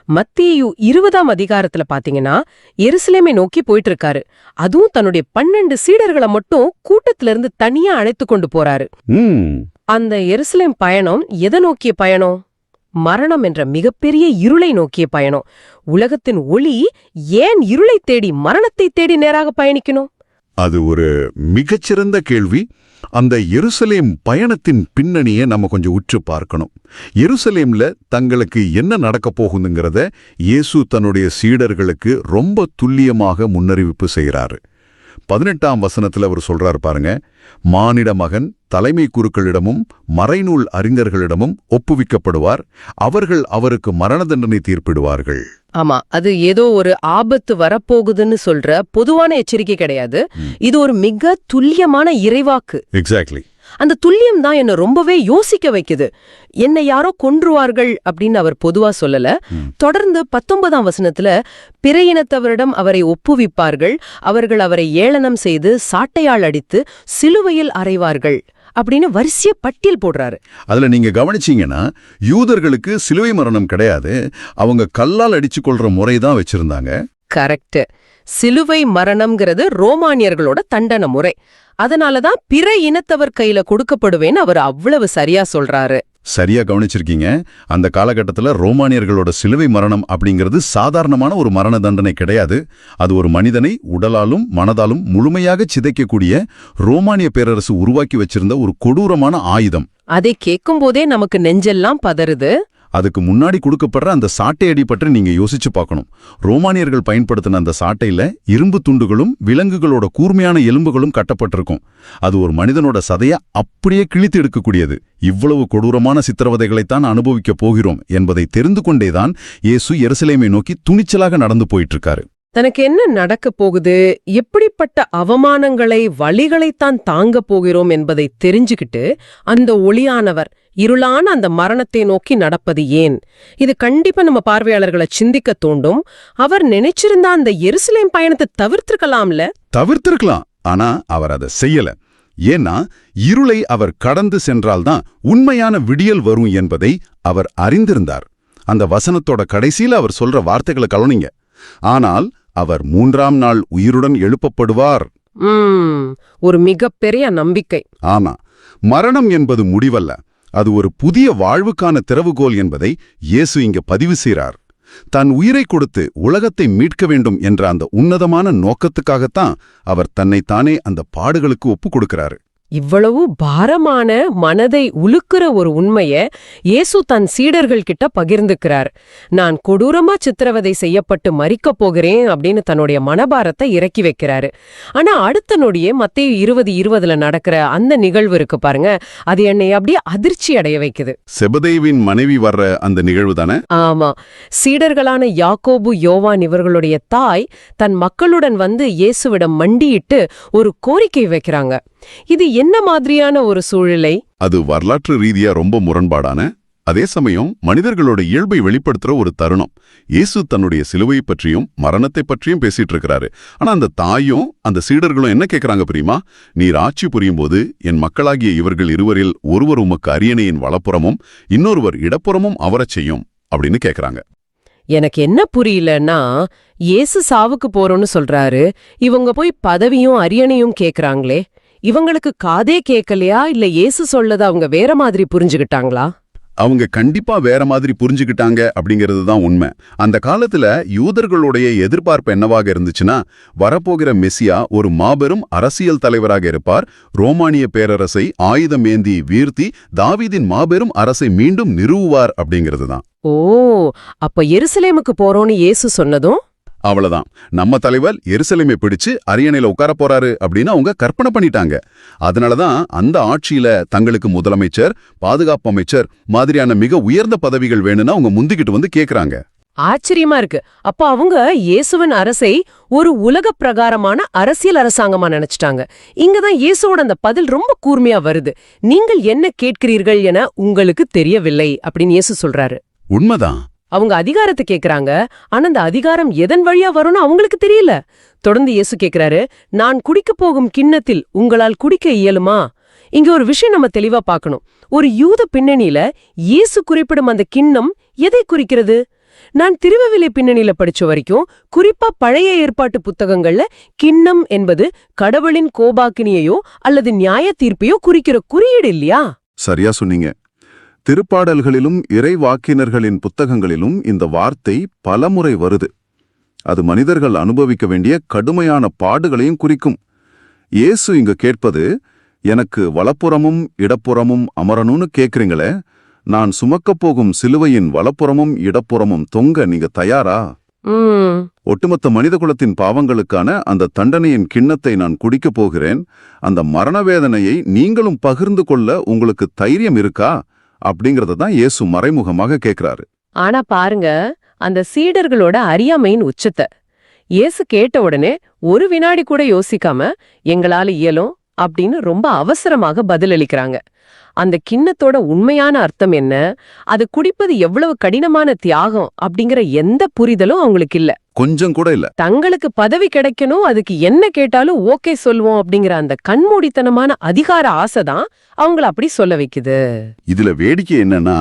மத்தேயு 20ஆம் அதிகாரத்துல பாத்தீங்கன்னா எருசலேமை நோக்கி போயிட்டு இருக்காரு. அதுவும் தன்னுடைய 12 சீடர்களை மட்டும் கூட்டத்தில இருந்து தனியா அழைத்து கொண்டு போறாரு. அந்த எருசலேம் பயணம் எதை நோக்கிய பயணம்? மரணம் என்ற மிகப்பெரிய இருளை நோக்கிய பயணம். உலகத்தின் ஒளி ஏன் இருளை தேடி, மரணத்தை தேடி நேராக பயணிக்கணும்? அது ஒரு மிகச்சிறந்த கேள்வி. அந்த எருசலேம் பயணத்தின் பின்னணியை நம்ம கொஞ்சம் உற்று பார்க்கணும். எருசலேம்ல தங்களுக்கு என்ன நடக்க போகுதுங்கிறத இயேசு தன்னுடைய சீடர்களுக்கு ரொம்ப துல்லியமாக முன்னறிவிப்பு செய்கிறாரு. 18ஆம் வசனத்துல அவர் சொல்றாரு பாருங்க, மானிட மகன் தலைமை குருக்களிடமும் மறைநூல் அறிஞர்களிடமும் ஒப்புவிக்கப்படுவார், அவர்கள் அவருக்கு மரண தண்டனை தீர்ப்பிடுவார்கள். ஆமா, அது ஏதோ ஒரு ஆபத்து வரப்போகுதுன்னு சொல்ற பொதுவான எச்சரிக்கை கிடையாது. இது ஒரு மிக துல்லியமான இறைவாக்கு. எக்ஸாக்ட்லி. அந்த துல்லியம் தான் என்ன ரொம்பவே யோசிக்க வைக்குது. என்னை யாரோ கொன்றுவார்கள் அப்படின்னு அவர் பொதுவா சொல்லல. தொடர்ந்து 19ஆம் வசனத்துல பிற இனத்தவரிடம் அவரை ஒப்புவிப்பார்கள், அவர்கள் அவரை ஏளனம் செய்து சாட்டையால் அடித்து சிலுவையில் அறைவார்கள் அப்படின்னு வரிசைய பட்டியல் போடுறாரு. அதுல நீங்க கவனிச்சீங்கன்னா யூதர்களுக்கு சிலுவை மரணம் கிடையாது, அவங்க கல்லால் அடிச்சு கொள்ற முறைதான் வச்சிருந்தாங்க. கரெக்ட். சிலுவை மரணம்ங்கிறது ரோமானியர்களோட தண்டன முறை. அதனாலதான் பிற இனத்தவர் கையில கொடுக்கப்படுவேன்னு அவர் அவ்வளவு சரியா சொல்றாரு. சரியா கவனிச்சிருக்கீங்க. அந்த காலகட்டத்துல ரோமானியர்களோட சிலுவை மரணம் அப்படிங்கிறது சாதாரணமான ஒரு மரண தண்டனை கிடையாது. அது ஒரு மனிதனை உடலாலும் மனதாலும் முழுமையாக சிதைக்கக்கூடிய ரோமானிய பேரரசு உருவாக்கி வச்சிருந்த ஒரு கொடூரமான ஆயுதம். அதை கேட்கும் போதே நமக்கு நெஞ்செல்லாம் பதறுது. அதுக்கு முன்னாடி கொடுக்கப்படுற அந்த சாட்டை அடி பற்றி நீங்க யோசிச்சு பார்க்கணும். ரோமானியர்கள் பயன்படுத்தின அந்த சாட்டையில இரும்பு துண்டுகளும் விலங்குகளோட கூர்மையான எலும்புகளும் கட்டப்பட்டிருக்கும். அது ஒரு மனிதனோட சதைய அப்படியே கிழித்து எடுக்கக்கூடியது. இவ்வளவு கொடூரமான சித்திரவதைகளைத்தான் அனுபவிக்கப் போகிறோம் என்பதை தெரிந்து கொண்டேதான் இயேசு எருசலேமை நோக்கி துணிச்சலாக நடந்து போயிட்டு இருக்காரு. தனக்கு என்ன நடக்க போகுது, எப்படிப்பட்ட அவமானங்களை வலிகளைத்தான் தாங்க போகிறோம் என்பதை தெரிஞ்சுக்கிட்டு அந்த ஒளியானவர் இருளான அந்த மரணத்தை நோக்கி நடப்பது ஏன்? இது கண்டிப்பா நம்ம பார்வையாளர்களை சிந்திக்க தூண்டும். அவர் நினைச்சிருந்தா அந்த எருசலேம் பயணத்தை தவிர்த்திருக்கலாம். ஆனா அவர் அதை செய்யல. ஏன்னா இருளை அவர் கடந்து சென்றால்தான் உண்மையான விடியல் வரும் என்பதை அவர் அறிந்திருந்தார். அந்த வசனத்தோட கடைசியில அவர் சொல்ற வார்த்தைகளை கவனிங்க. ஆனால் அவர் 3ஆம் நாள் உயிருடன் எழுப்பப்படுவார். ஒரு மிகப்பெரிய நம்பிக்கை. ஆமா, மரணம் என்பது முடிவல்ல, அது ஒரு புதிய வாழ்வுக்கான திறவுகோல் என்பதை இயேசு இங்க பதிவு செய்றார். தன் உயிரை கொடுத்து உலகத்தை மீட்க வேண்டும் என்ற அந்த உன்னதமான நோக்கத்துக்காகத்தான் அவர் தன்னைத்தானே அந்த பாடுகளுக்கு ஒப்புக் கொடுக்கிறாரு. இவ்வளவு பாரமான மனதை உலுக்குற ஒரு உண்மைய இயேசு தன் சீடர்கள் கிட்ட பகிர்ந்துக்கிறார். நான் கொடூரமா சித்திரவதை செய்யப்பட்டு மரிக்கப் போகிறேன் அப்படின்னு தன்னுடைய மனபாரத்தை இறக்கி வைக்கிறாரு. ஆனா அடுத்த நொடியே மத்தேயு 20:20 நடக்கிற அந்த நிகழ்வு இருக்கு பாருங்க, அது என்னை அப்படியே அதிர்ச்சி அடைய வைக்குது. செபதேவின் மனைவி வர்ற அந்த நிகழ்வு தானே? ஆமா, சீடர்களான யாக்கோபு, யோவான் இவர்களுடைய தாய் தன் மக்களுடன் வந்து இயேசுவிடம் மண்டியிட்டு ஒரு கோரிக்கை வைக்கிறாங்க. இது என்ன மாதிரியான ஒரு சூழ்நிலை? அது வரலாற்று ரீதியா ரொம்ப முரண்பாடான, அதே சமயம் மனிதர்களோட இயல்பை வெளிப்படுத்துற ஒரு தருணம். இயேசு தன்னுடைய சிலுவையை பற்றியும் மரணத்தை பற்றியும் பேசிட்டு இருக்கிறாரு. ஆனா அந்த தாயும் அந்த சீடர்களும் என்ன கேட்கறாங்க தெரியுமா? நீர் ஆட்சி புரியும் போது என் மக்களாகிய இவர்கள் இருவரில் ஒருவர் உமக்கு அரியணையின் வலப்புறமும் இன்னொருவர் இடப்புறமும் அவரச் செய்யும் அப்படின்னு கேட்கறாங்க. எனக்கு என்ன புரியலன்னா, இயேசு சாவுக்கு போறோம்னு சொல்றாரு, இவங்க போய் பதவியும் அரியணையும் கேக்குறாங்களே, இவங்களுக்கு காதே கேட்கலையா, இல்ல இயேசு சொல்லத அவங்க வேற மாதிரி புரிஞ்சுகிட்டாங்களா? அவங்க கண்டிப்பா வேற மாதிரி புரிஞ்சுக்கிட்டாங்க அப்படிங்கிறது தான் உண்மை. அந்த காலத்துல யூதர்களுடைய எதிர்பார்ப்பு என்னவாக இருந்துச்சுன்னா, வரப்போகிற மெசியா ஒரு மாபெரும் அரசியல் தலைவராக இருப்பார், ரோமானிய பேரரசை ஆயுதமேந்தி வீழ்த்தி தாவீதின் மாபெரும் அரசை மீண்டும் நிறுவுவார் அப்படிங்கிறது தான். ஓ, அப்ப எருசலேமுக்கு போறோம்னு இயேசு சொன்னதும் அவ்வளவுதான், நம்ம தலைவர் எருசலேமை பிடிச்சு அரியணையில உட்கார போறாரு அப்படின்னு அவங்க கற்பனை பண்ணிட்டாங்க. அதனாலதான் அந்த ஆட்சியில தங்களுக்கு முதலமைச்சர், பாதுகாப்பு அமைச்சர் மாதிரியான மிக உயர்ந்த பதவிகள் வேணும்னு அவங்க முந்திக்கிட்டு வந்து கேக்குறாங்க. ஆச்சரியமா இருக்கு. அப்ப அவங்க இயேசுவின் அரசை ஒரு உலக பிரகாரமான அரசியல் அரசாங்கமா நினைச்சிட்டாங்க. இங்கதான் இயேசுவோட அந்த பதில் ரொம்ப கூர்மையா வருது. நீங்கள் என்ன கேட்கிறீர்கள் என உங்களுக்கு தெரியவில்லை அப்படின்னு இயேசு சொல்றாரு. உண்மைதான். அவங்க அதிகாரத்தை கேக்குறாங்க, ஆனா அந்த அதிகாரம் எதன் வழியா வரும்னு அவங்களுக்கு தெரியல. தொடர்ந்து இயேசு கேக்குறாரு, நான் குடிக்க போகும் கிண்ணத்தில் உங்களால் குடிக்க இயலுமா? இங்க ஒரு விஷயம் நம்ம தெளிவா பார்க்கணும். ஒரு யூத பின்னணியில இயேசு குறிப்பிடும் அந்த கிண்ணம் எதை குறிக்கிறது? நான் திருவவிலை பின்னணியில படிச்ச வரைக்கும், குறிப்பா பழைய ஏற்பாட்டு புத்தகங்கள்ல கிண்ணம் என்பது கடவுளின் கோபாக்கினியையோ அல்லது நியாய தீர்ப்பையோ குறிக்கிற குறியீடு இல்லையா? சரியா சொன்னீங்க. திருப்பாடல்களிலும் இறைவாக்கினர்களின் புத்தகங்களிலும் இந்த வார்த்தை பலமுறை வருது. அது மனிதர்கள் அனுபவிக்க வேண்டிய கடுமையான பாடுகளையும் குறிக்கும். இயேசு இங்க கேட்பது, எனக்கு வலப்புறமும் இடப்புறமும் அமரணும்னு கேக்குறீங்களே, நான் சுமக்கப் போகும் சிலுவையின் வலப்புறமும் இடப்புறமும் தொங்க நீங்க தயாரா? ஒட்டுமொத்த மனிதகுலத்தின் பாவங்களுக்கான அந்த தண்டனையின் கிண்ணத்தை நான் குடிக்கப் போகிறேன். அந்த மரண வேதனையை நீங்களும் பகிர்ந்து கொள்ள உங்களுக்கு தைரியம் இருக்கா அப்படிங்கறத தான் இயேசு மறைமுகமாக கேட்கிறாரு. ஆனா பாருங்க, அந்த சீடர்களோட அறியாமையின் உச்சத்தை இயேசு கேட்ட உடனே ஒரு வினாடி கூட யோசிக்காம எங்களால இயலும் அப்படின்னு ரொம்ப அவசரமாக பதிலளிக்கிறாங்க. அந்த கிண்ணத்தோட உண்மையான அர்த்தம் என்ன, அது குடிப்பது எவ்வளவு கடினமான தியாகம் அப்படிங்கிற எந்த புரிதலும் அவங்களுக்கு இல்ல. கொஞ்சம் கூட இல்ல. தங்களுக்கு பதவி கிடைக்கணும், அதுக்கு என்ன கேட்டாலும் ஓகே சொல்லுவோம் அப்படிங்கிற அந்த கண்மூடித்தனமான அதிகார ஆசைதான் அவங்கள அப்படி சொல்ல வைக்குது. இதுல வேடிக்கை என்னன்னா,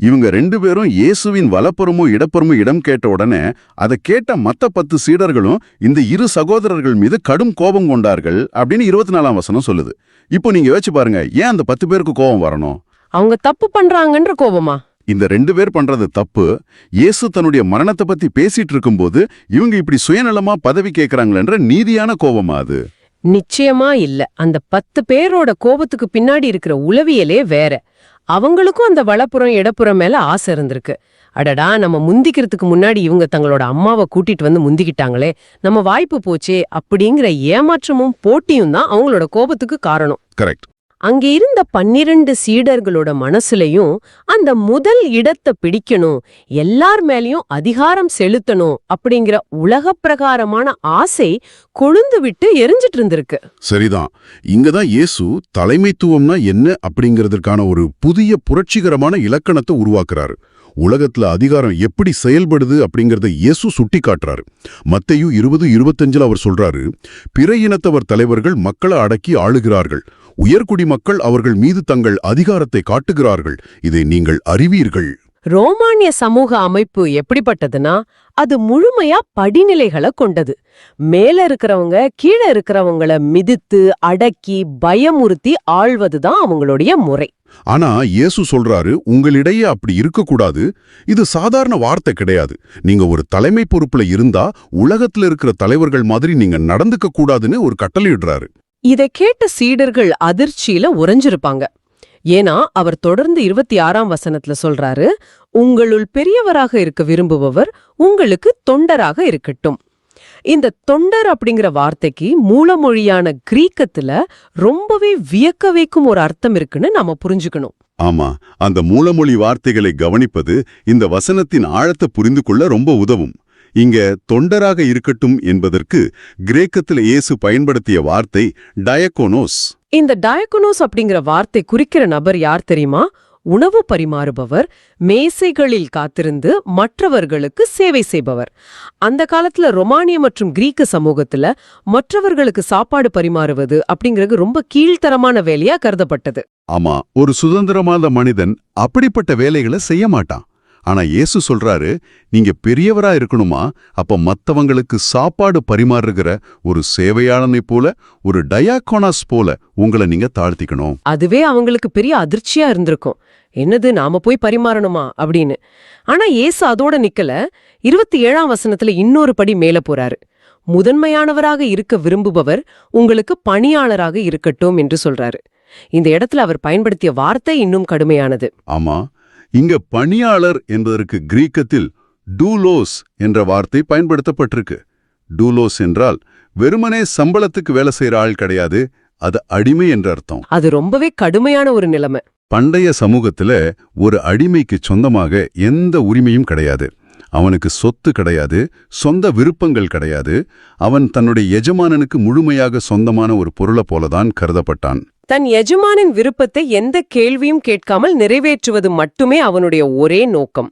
இவங்க 2 பேரும் இயேசுவின் வலப்புறமும் இடப்புறமும் இடம் கேட்ட உடனே அதை கேட்ட மத்த 10 சீடர்களும் இந்த 2 சகோதரர்கள் மீது கடும் கோபம் கொண்டார்கள் அப்படின்னு 24ஆம் வசனம் சொல்லுது. இப்போ நீங்க யோசிச்சு பாருங்க, ஏன் அந்த 10 பேருக்கு கோபம் வரணும்? அவங்க தப்பு பண்றாங்கன்ற கோபமா? இந்த 2 பேர் பண்றது தப்பு. இயேசு தன்னுடைய மரணத்தை பத்தி பேசிட்டு இருக்கும்போது இவங்க இப்படி சுயநலமா பதவி கேட்கறாங்களேன்ற நீதியான கோபமா அது? நிச்சயமா இல்ல. அந்த 10 பேரோட கோபத்துக்கு பின்னாடி இருக்கிற உளவியலே வேற. அவங்களுக்கும் அந்த வலப்புறம் இடப்புறம் மேல ஆசை இருந்திருக்கு. அடடா, நம்ம முந்திக்கிறதுக்கு முன்னாடி இவங்க தங்களோட அம்மாவை கூட்டிட்டு வந்து முந்திக்கிட்டாங்களே, நம்ம வாய்ப்பு போச்சே அப்படிங்கிற ஏமாற்றமும் போட்டியும் தான் அவங்களோட கோபத்துக்கு காரணம். கரெக்ட். அங்கே இருந்த 12 சீடர்களோட மனசுலயும் அந்த முதல் இடத்தை பிடிக்கணும், எல்லார் மேலயும் அதிகாரம் செலுத்தணும் அப்படிங்கிற உலகப் பிரகாரமான ஆசை கொழுந்து விட்டு எரிஞ்சிட்டு இருந்திருக்கு. சரிதான். இங்கதான் இயேசு தலைமைத்துவம்னா என்ன அப்படிங்கிறதுக்கான ஒரு புதிய புரட்சிகரமான இலக்கணத்தை உருவாக்குறாரு. உலகத்துல அதிகாரம் எப்படி செயல்படுது அப்படிங்கறத இயேசு சுட்டி காட்டுறாரு. மத்தேயு 20:25 அவர் சொல்றாரு, பிற இனத்தவர் தலைவர்கள் மக்களை அடக்கி ஆளுகிறார்கள், உயர்குடி மக்கள் அவர்கள் மீது தங்கள் அதிகாரத்தை காட்டுகிறார்கள், இதை நீங்கள் அறிவீர்கள். ரோமானிய சமூக அமைப்பு எப்படிப்பட்டதுன்னா, அது முழுமையா படிநிலைகளை கொண்டது. மேல இருக்கிறவங்க கீழே இருக்கிறவங்கள மிதித்து அடக்கி பயமுறுத்தி ஆள்வதுதான் அவங்களுடைய முறை. ஆனா இயேசு சொல்றாரு, உங்களிடையே அப்படி இருக்கக்கூடாது. இது சாதாரண வார்த்தை கிடையாது. நீங்க ஒரு தலைமை பொறுப்புல இருந்தா உலகத்துல இருக்கிற தலைவர்கள் மாதிரி நீங்க நடந்துக்க கூடாதுன்னு ஒரு கட்டளையிடுறாரு. இதை கேட்ட சீடர்கள் அதிர்ச்சியில உறைஞ்சிருப்பாங்க. ஏன்னா அவர் தொடர்ந்து 26ஆம் வசனத்துல சொல்றாரு, உங்களுள் பெரியவராக இருக்க விரும்புபவர் உங்களுக்கு தொண்டராக இருக்கட்டும். இந்த தொண்டர் அப்படிங்கிற வார்த்தைக்கு மூலமொழியான கிரீக்கத்துல ரொம்பவே வியக்க வைக்கும் ஒரு அர்த்தம் இருக்குன்னு நாம புரிஞ்சுக்கணும். ஆமா, அந்த மூலமொழி வார்த்தைகளை கவனிப்பது இந்த வசனத்தின் ஆழத்தை புரிந்து கொள்ள ரொம்ப உதவும். இங்க தொண்டராக இருக்கட்டும் என்பதற்கு கிரேக்கத்தில் இயேசு பயன்படுத்திய வார்த்தை டயகோனோஸ். இந்த டயகோனோஸ் அப்படிங்கிற வார்த்தை குறிக்கிற நபர் யார் தெரியுமா? உணவு பரிமாறுபவர், மேசைகளில் காத்திருந்து மற்றவர்களுக்கு சேவை செய்பவர். அந்த காலத்துல ரொமானிய மற்றும் கிரீக்க சமூகத்துல மற்றவர்களுக்கு சாப்பாடு பரிமாறுவது அப்படிங்கிறது ரொம்ப கீழ்த்தரமான வேலையா கருதப்பட்டது. ஆமா, ஒரு சுதந்திரமான மனிதன் அப்படிப்பட்ட வேலைகளை செய்ய மாட்டான். ஆனா இயேசு சொல்றாரு, நீங்க பெரியவரா இருக்கணுமா, அப்ப மத்தவங்களுக்கு சாப்பாடு பரிமாறுகிற ஒரு சேவையாளனை போல, ஒரு டயாகோனாஸ் போல உங்களை நீங்க தாழ்த்திக்கணும். அதுவே அவங்களுக்கு பெரிய அதிர்ச்சியா இருந்திருக்கும். என்னது, நாம போய் பரிமாறணுமா அப்படின்னு. ஆனா இயேசு அதோட நிக்கல. 27ஆம் வசனத்துல இன்னொரு படி மேல போறாரு. முதன்மையானவராக இருக்க விரும்புபவர் உங்களுக்கு பணியாளராக இருக்கட்டும் என்று சொல்றாரு. இந்த இடத்துல அவர் பயன்படுத்திய வார்த்தை இன்னும் கடுமையானது. ஆமா, இங்க பணியாளர் என்பதற்கு கிரீக்கத்தில் டூலோஸ் என்ற வார்த்தை பயன்படுத்தப்பட்டிருக்கு. டூலோஸ் என்றால் வெறுமனே சம்பளத்துக்கு வேலை செய்யற ஆள் கிடையாது, அது அடிமை என்ற அர்த்தம். அது ரொம்பவே கடுமையான ஒரு நிலைமை. பண்டைய சமூகத்துல ஒரு அடிமைக்கு சொந்தமாக எந்த உரிமையும் கிடையாது. அவனுக்கு சொத்து கிடையாது, சொந்த விருப்பங்கள் கிடையாது. அவன் தன்னுடைய எஜமானனுக்கு முழுமையாக சொந்தமான ஒரு பொருளை போலதான் கருதப்பட்டான். தன் எஜமானின் விருப்பத்தை எந்த கேள்வியும் கேட்காமல் நிறைவேற்றுவது மட்டுமே அவனுடைய ஒரே நோக்கம்.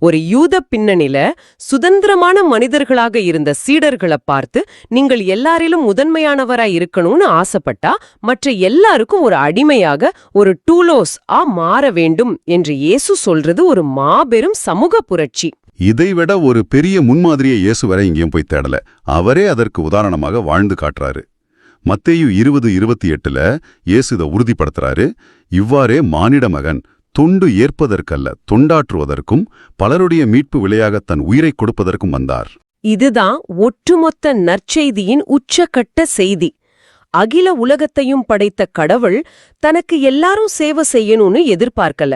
ஒரு யூத பின்னணியில சுதந்திரமான மனிதர்களாக இருந்த சீடர்களை பார்த்து, நீங்கள் எல்லாரிலும் முதன்மையானவராய் இருக்கணும்னு ஆசைப்பட்டா மற்ற எல்லாருக்கும் ஒரு அடிமையாக, ஒரு டூலோஸ் மாற வேண்டும் என்று இயேசு சொல்றது ஒரு மாபெரும் சமூக புரட்சி. இதைவிட ஒரு பெரிய முன்மாதிரியை இயேசு வரை இங்கேயும் போய் தேடல. அவரே அதற்கு உதாரணமாக வாழ்ந்து காட்டுறாரு. மத்தேயு 20:28 இயேசு இதை உறுதிப்படுத்துறாரு. இவ்வாறே மானிட மகன் தொண்டு ஏற்பதற்கல்ல, தொண்டாற்றுவதற்கும் பலருடைய மீட்பு விலையாக தன் உயிரை கொடுப்பதற்கும் வந்தார். இதுதான் ஒட்டுமொத்த நற்செய்தியின் உச்சக்கட்ட செய்தி. அகில உலகத்தையும் படைத்த கடவுள் தனக்கு எல்லாரும் சேவை செய்யணும்னு எதிர்பார்க்கல.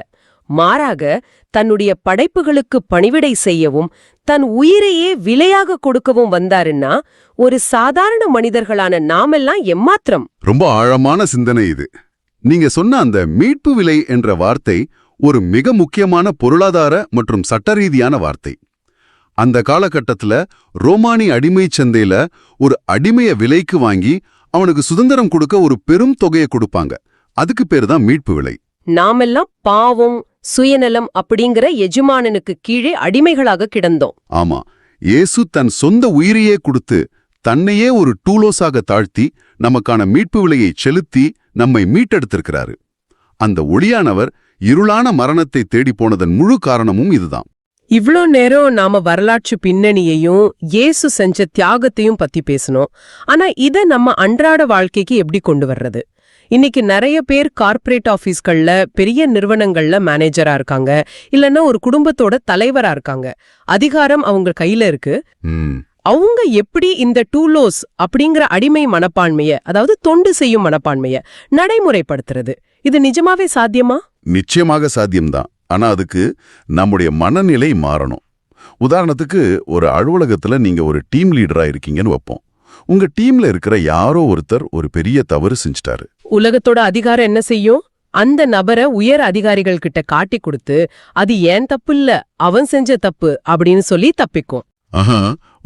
மாறாக தன்னுடைய படைப்புகளுக்கு பணிவிடை செய்யவும் தன் உயிரையே விலையாக கொடுக்கவும் வந்தாருன்னா, ஒரு சாதாரண மனிதர்களான நாமெல்லாம் எம்மாத்திரம்? ரொம்ப ஆழமான சிந்தனை இது. நீங்க சொன்ன அந்த மீட்பு விலை என்ற வார்த்தை ஒரு மிக முக்கியமான பொருளாதார மற்றும் சட்டரீதியான வார்த்தை. அந்த காலகட்டத்துல ரோமானி அடிமை சந்தையில ஒரு அடிமைய விலைக்கு வாங்கி அவனுக்கு சுதந்திரம் கொடுக்க ஒரு பெரும் தொகையை கொடுப்பாங்க. அதுக்கு பேரு தான் மீட்பு விலை. நாமெல்லாம் பாவம், சுயநலம் அப்படிங்கிற எஜமானனுக்கு கீழே அடிமைகளாக கிடந்தோம். ஆமா, இயேசு தன் சொந்த உயிரையே கொடுத்து தன்னையே ஒரு டூலோஸாக தாழ்த்தி நமக்கான மீட்பு விலையை செலுத்தி நம்மை மீட்டெடுத்திருக்கிறாரு. அந்த ஒளியானவர் இருளான மரணத்தை தேடி போனதன் முழு காரணமும் இதுதான். இவ்ளோ நேரம் நாம வரலாற்று பின்னணியையும் இயேசு செஞ்ச தியாகத்தையும் பத்தி பேசணும். ஆனா இத நம்ம அன்றாட வாழ்க்கைக்கு எப்படி கொண்டு வர்றது? இன்னைக்கு நிறைய பேர் கார்ப்பரேட் ஆபீஸ்கள்ல, பெரிய நிறுவனங்கள்ல மேனேஜரா இருக்காங்க, இல்லன்னா ஒரு குடும்பத்தோட தலைவரா இருக்காங்க. அதிகாரம் அவங்க கையில இருக்கு. அவங்க எப்படி இந்த டூலோஸ் அப்படிங்கிற அடிமை மனப்பான்மைய, அதாவது தொண்டு செய்யும் மனப்பான்மைய நடைமுறைப்படுத்துறது? இது நிஜமாவே சாத்தியமா? நிச்சயமாக சாத்தியம்தான். ஆனா அதுக்கு நம்முடைய மனநிலை மாறணும். உதாரணத்துக்கு, ஒரு அலுவலகத்துல நீங்க ஒரு டீம் லீடரா இருக்கீங்கன்னு வைப்போம். உங்க டீம்ல இருக்கிற யாரோ ஒருத்தர் ஒரு பெரிய தவறு செஞ்சிட்டாரு. உலகத்தோட அதிகாரம் என்ன செய்யும்? அந்த நபரை உயர் அதிகாரிகள் கிட்ட காட்டி கொடுத்து, அது ஏன் தப்பு இல்ல, அவன் செஞ்ச தப்பு அப்படின்னு சொல்லி தப்பிக்கும். ஆஹா,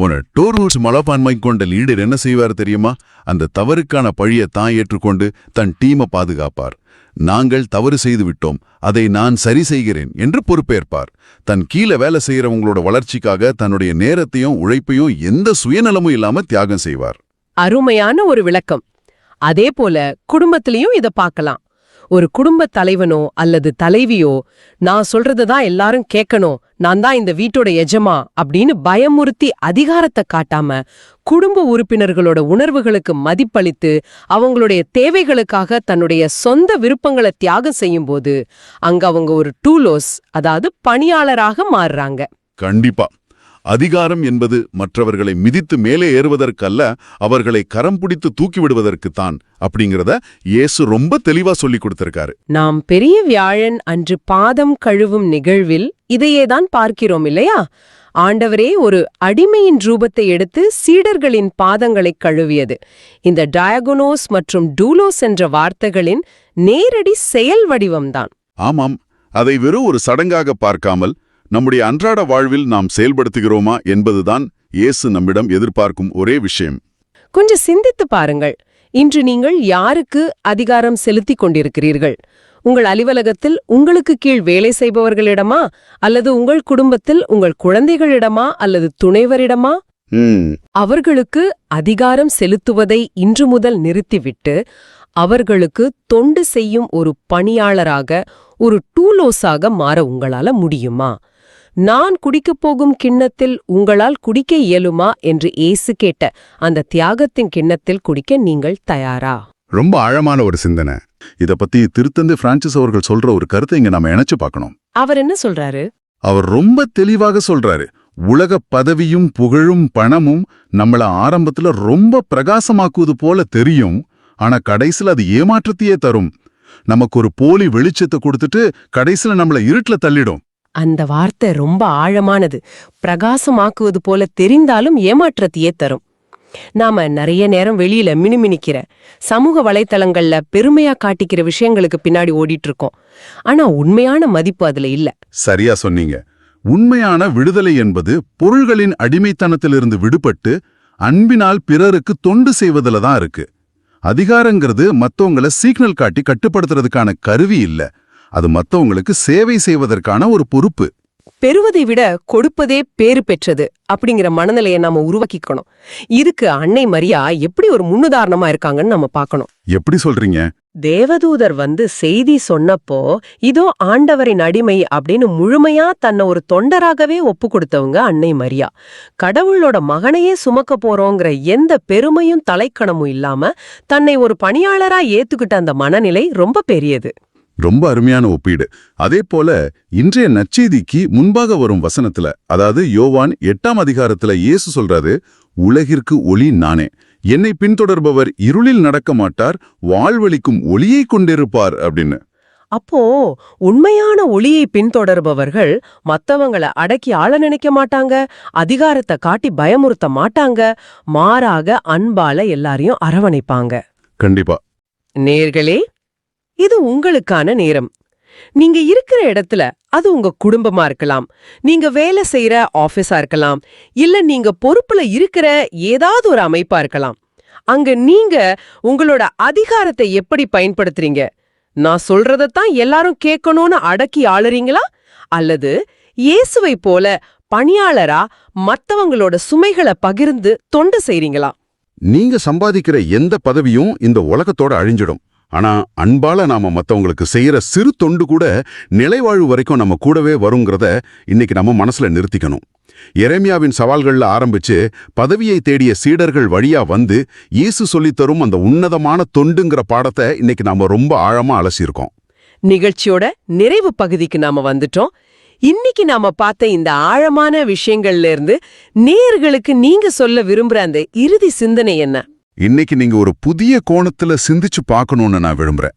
உன டோரூஸ் மனப்பான்மை கொண்ட லீடர் என்ன செய்வார் தெரியுமா? அந்த தவறுக்கான பழியை தான் ஏற்றுக்கொண்டு தன் டீமை பாதுகாப்பார். நாங்கள் தவறு செய்து விட்டோம், அதை நான் சரி செய்கிறேன் என்று பொறுப்பேற்பார். தன் கீழே வேலை செய்யறவங்களோட வளர்ச்சிக்காக தன்னுடைய நேரத்தையும் உழைப்பையும் எந்த சுயநலமும் இல்லாம தியாகம் செய்வார். அருமையான ஒரு விளக்கம். அதே போல குடும்பத்திலையும் இத பார்க்கலாம். ஒரு குடும்ப தலைவனோ அல்லது தலைவியோ, நான் சொல்றதுதான் எல்லாரும் கேட்கணும், நான் தான் இந்த வீட்டோட எஜமா அப்படின்னு பயமுறுத்தி அதிகாரத்தை காட்டாம, குடும்ப உறுப்பினர்களோட உணர்வுகளுக்கு மதிப்பளித்து அவங்களுடைய தேவைகளுக்காக தன்னுடைய சொந்த விருப்பங்களை தியாகம் செய்யும்போது அங்க அவங்க ஒரு டூலோஸ், அதாவது பணியாளராக மாறுறாங்க. கண்டிப்பா. அதிகாரம் என்பது மற்றவர்களை மிதித்து மேலே ஏறுவதற்கல்ல, அவர்களை கரம் பிடித்து தூக்கிவிடுவதற்குத்தான் அப்படிங்கிறத இயேசு ரொம்ப தெளிவா சொல்லி கொடுத்திருக்காரு. நாம் பெரிய வியாழன் அன்று பாதம் கழுவும் நிகழ்வில் இதையேதான் பார்க்கிறோம் இல்லையா? ஆண்டவரே ஒரு அடிமையின் ரூபத்தை எடுத்து சீடர்களின் பாதங்களை கழுவியது. இந்த டயகோனோஸ் மற்றும் டூலோஸ் என்ற வார்த்தைகளின் நேரடி செயல் வடிவம்தான். ஆமாம், அதை வெறும் ஒரு சடங்காக பார்க்காமல் நம்முடைய அன்றாட வாழ்வில் நாம் செயல்படுத்துகிறோமா என்பதுதான் இயேசு நம்மிடம் எதிர்பார்க்கும் ஒரே விஷயம். கொஞ்சம் சிந்தித்து பாருங்கள். இன்று நீங்கள் யாருக்கு அதிகாரம் செலுத்திக் கொண்டிருக்கிறீர்கள்? உங்கள் அலுவலகத்தில் உங்களுக்கு கீழ் வேலை செய்பவர்களிடமா, அல்லது உங்கள் குடும்பத்தில் உங்கள் குழந்தைகளிடமா, அல்லது துணைவரிடமா? அவர்களுக்கு அதிகாரம் செலுத்துவதை இன்று முதல் நிறுத்திவிட்டு அவர்களுக்கு தொண்டு செய்யும் ஒரு பணியாளராக, ஒரு டூலோஸாக மாற உங்களால முடியுமா? நான் குடிக்கப் போகும் கிண்ணத்தில் உங்களால் குடிக்க இயலுமா என்று இயேசு கேட்ட அந்த தியாகத்தின் கிண்ணத்தில் குடிக்க நீங்கள் தயாரா? ரொம்ப ஆழமான ஒரு சிந்தனை. இத பத்தி திருத்தந்தை பிரான்சிஸ் அவர்கள் சொல்ற ஒரு கருத்தை இங்க நாம இணைச்சு பார்க்கணும். அவர் என்ன சொல்றாரு? அவர் ரொம்ப தெளிவாக சொல்றாரு. உலக பதவியும் புகழும் பணமும் நம்மள ஆரம்பத்துல ரொம்ப பிரகாசமாக்குவது போல தெரியும், ஆனா கடைசில அது ஏமாற்றத்தையே தரும். நமக்கு ஒரு போலி வெளிச்சத்தை கொடுத்துட்டு கடைசில நம்மள இருட்டுல தள்ளிடும். அந்த வார்த்தை ரொம்ப ஆழமானது. பிரகாசமாக்குவது போல தெரிந்தாலும் ஏமாற்றத்தையே தரும். நாம நிறைய நேரம் வெளியில மினுமினிக்கிற சமூக வலைத்தளங்கள்ல பெருமையா காட்டிக்கிற விஷயங்களுக்கு பின்னாடி ஓடிட்டு இருக்கோம். ஆனா உண்மையான மதிப்பு அதுல இல்ல. சரியா சொன்னீங்க. உண்மையான விடுதலை என்பது பொருள்களின் அடிமைத்தனத்திலிருந்து விடுபட்டு அன்பினால் பிறருக்கு தொண்டு செய்வதில தான் இருக்கு. அதிகாரங்கிறது மத்தவங்கள சிக்னல் காட்டி கட்டுப்படுத்துறதுக்கான கருவி இல்ல, அது மத்தவங்களுக்கு சேவை செய்வதற்கான ஒரு பொறுப்பு. பெறுவதை விட கொடுப்பதே பேறு பெற்றது அப்படிங்கிற மனநிலையை நாம உருவாக்கிக்கணும். இதுக்கு அன்னை மரியா எப்படி ஒரு முன்னுதாரணமா இருக்காங்கன்னு நம்ம பார்க்கணும். எப்படி சொல்றீங்க? தேவதூதர் வந்து செய்தி சொன்னப்போ, இதோ ஆண்டவரின் அடிமை அப்படின்னு முழுமையா தன்னை ஒரு தொண்டராகவே ஒப்பு கொடுத்தவங்க அன்னை மரியா. கடவுளோட மகனையே சுமக்க போறோங்கிற எந்த பெருமையும் தலைக்கணமும் இல்லாம தன்னை ஒரு பணியாளரா ஏத்துக்கிட்ட அந்த மனநிலை ரொம்ப பெரியது. ரொம்ப அருமையான ஒப்பீடு. அதே போல இன்றைய நற்செய்திக்கு முன்பாக வரும் வசனத்துல, அதாவது யோவான் 8ஆம் அதிகாரத்துல இயேசு சொல்றாரு, உலகிற்கு ஒளி நானே, என்னை பின்தொடர்பவர் இருளில் நடக்க மாட்டார், வாழ்வளிக்கும் ஒளியை கொண்டிருப்பார் அப்படின்னு. அப்போ உண்மையான ஒளியை பின்தொடர்பவர்கள் மத்தவங்கள அடக்கி ஆள நினைக்க மாட்டாங்க, அதிகாரத்தை காட்டி பயமுறுத்த மாட்டாங்க, மாறாக அன்பால எல்லாரையும் அரவணைப்பாங்க. கண்டிப்பா. நேர்களே, இது உங்களுக்கான நேரம். நீங்க இருக்கிற இடத்துல, அது உங்க குடும்பமா இருக்கலாம், நீங்க வேலை செய்யற ஆபீஸா இருக்கலாம், இல்ல நீங்க பொறுப்புல இருக்கிற ஏதாவது ஒரு அமைப்பா இருக்கலாம். அங்க நீங்க உங்களோட அதிகாரத்தை எப்படி பயன்படுத்துறீங்க? நான் சொல்றதைத்தான் எல்லாரும் கேட்கணும்னு அடக்கி ஆளுறீங்களா? அல்லது இயேசுவை போல பணியாளரா மத்தவங்களோட சுமைகளை பகிர்ந்து தொண்டு செய்றீங்களா? நீங்க சம்பாதிக்கிற எந்த பதவியும் இந்த உலகத்தோட அழிஞ்சிடும். ஆனா அன்பால நாம மத்தவங்களுக்கு செய்யற சிறு தொண்டு கூட நிலைவாழ்வு வரைக்கும் நம்ம கூடவே வருங்கிறத இன்னைக்கு நம்ம மனசுல நிறுத்திக்கணும். எரேமியாவின் சவால்கள்ல ஆரம்பிச்சு பதவியை தேடிய சீடர்கள் வழியா வந்து இயேசு சொல்லித்தரும் அந்த உன்னதமான தொண்டுங்கிற பாடத்தை இன்னைக்கு நாம ரொம்ப ஆழமா அலசியிருக்கோம். நிகழ்ச்சியோட நிறைவு பகுதிக்கு நாம வந்துட்டோம். இன்னைக்கு நாம பார்த்த இந்த ஆழமான விஷயங்கள்ல இருந்து நேயர்களுக்கு நீங்க சொல்ல விரும்புற அந்த இறுதி சிந்தனை என்ன? இன்னைக்கு நீங்க ஒரு புதிய கோணத்துல சிந்திச்சு பார்க்கணும்னு நான் விரும்புறேன்.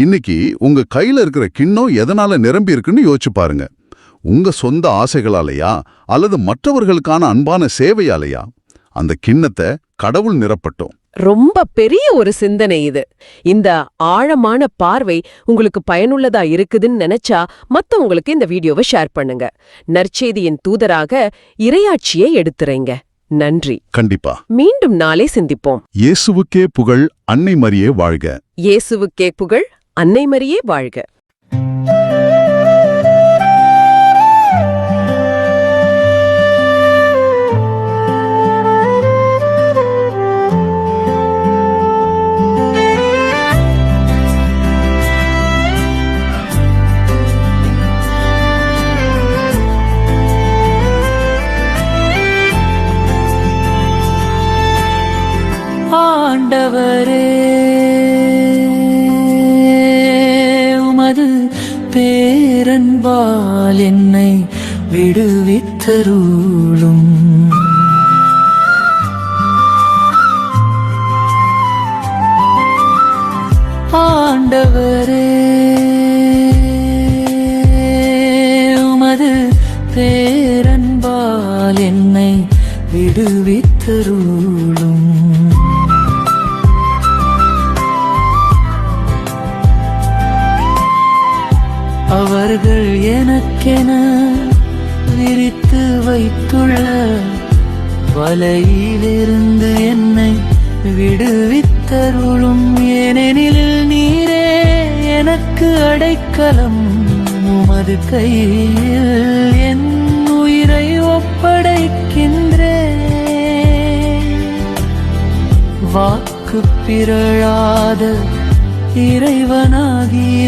இன்னைக்கு உங்க கையில இருக்கிற கிண்ணம் எதனால நிரம்பி இருக்குன்னு யோசிச்சு பாருங்க. உங்க சொந்த ஆசைகளாலையா அல்லது மற்றவர்களுக்கான அன்பான சேவையாலையா? அந்த கிண்ணத்தை கடவுள் நிரப்பட்டும். ரொம்ப பெரிய ஒரு சிந்தனை இது. இந்த ஆழமான பார்வை உங்களுக்கு பயனுள்ளதா இருக்குதுன்னு நினைச்சா மத்தவங்களுக்கு இந்த வீடியோவை ஷேர் பண்ணுங்க. நற்செய்தியின் தூதராக இறையாட்சியை எடுத்துரைங்க. நன்றி. கண்டிப்பா. மீண்டும் நாளை சிந்திப்போம். இயேசுவுக்கே புகழ், அன்னை மரியே வாழ்க. இயேசுவுக்கே புகழ், அன்னை மரியே வாழ்க. ஆண்டவரே, உமது பேரன்பால் என்னை விடுவித்தருளும். ஆண்டவரே, உமது பேரன்பால் என்னை விடுவித்தருளும். அவர்கள் எனக்கென விரித்து வைத்துள்ள வலையிலிருந்து என்னை விடுவித்தருளும். ஏனெனில் நீரே எனக்கு அடைக்கலம், உமது கையில் என் உயிரை ஒப்படைக்கின்றேன். வாக்கு பிறழாத இறைவனாகிய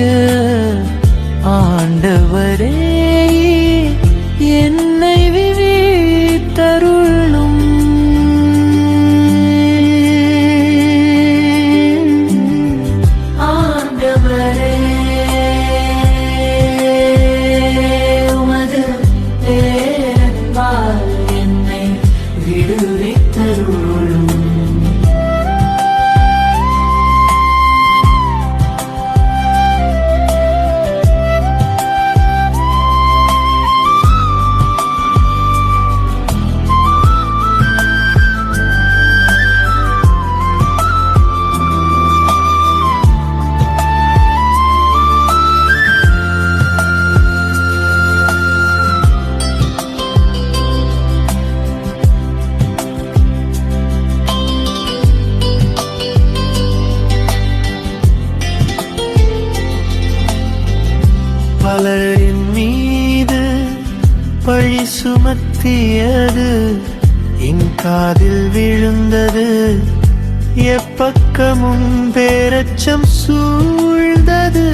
ஆண்டவரே, என்னை விடுவித்தருளும். ஆண்டவரே, உமது பேரன்பால் என்னை விடுவித்தருளும். பலரின் மீது பழி சுமத்தியது என் காதில் விழுந்தது. எப்பக்கமும் பேரச்சம் சூழ்ந்தது.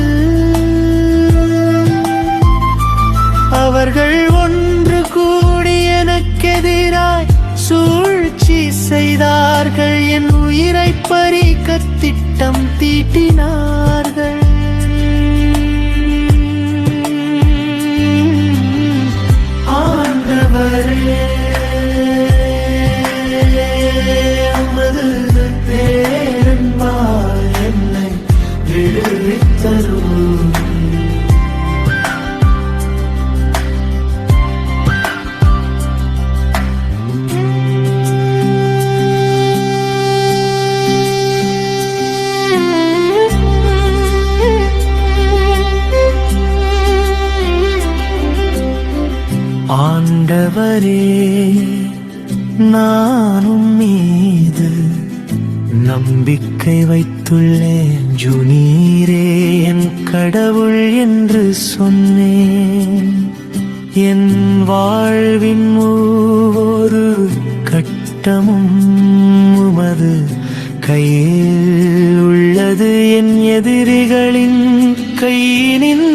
அவர்கள் ஒன்று கூடி எனக்கெதிராய் சூழ்ச்சி செய்தார்கள். என் உயிரை பறிக்க திட்டம் தீட்டினார்கள். ஆண்டவரே, உமது பேரன்பால் என்னை விடுவித்தருளும். ஆண்டவரே, நான் உம் மீது நம்பிக்கை வைத்துள்ளேன். ஜுனீரே என் கடவுள் என்று சொன்னேன். என் வாழ்வின் ஒவ்வொரு கட்டமும் உமது கையில் உள்ளது. என் எதிரிகளின் கையினில்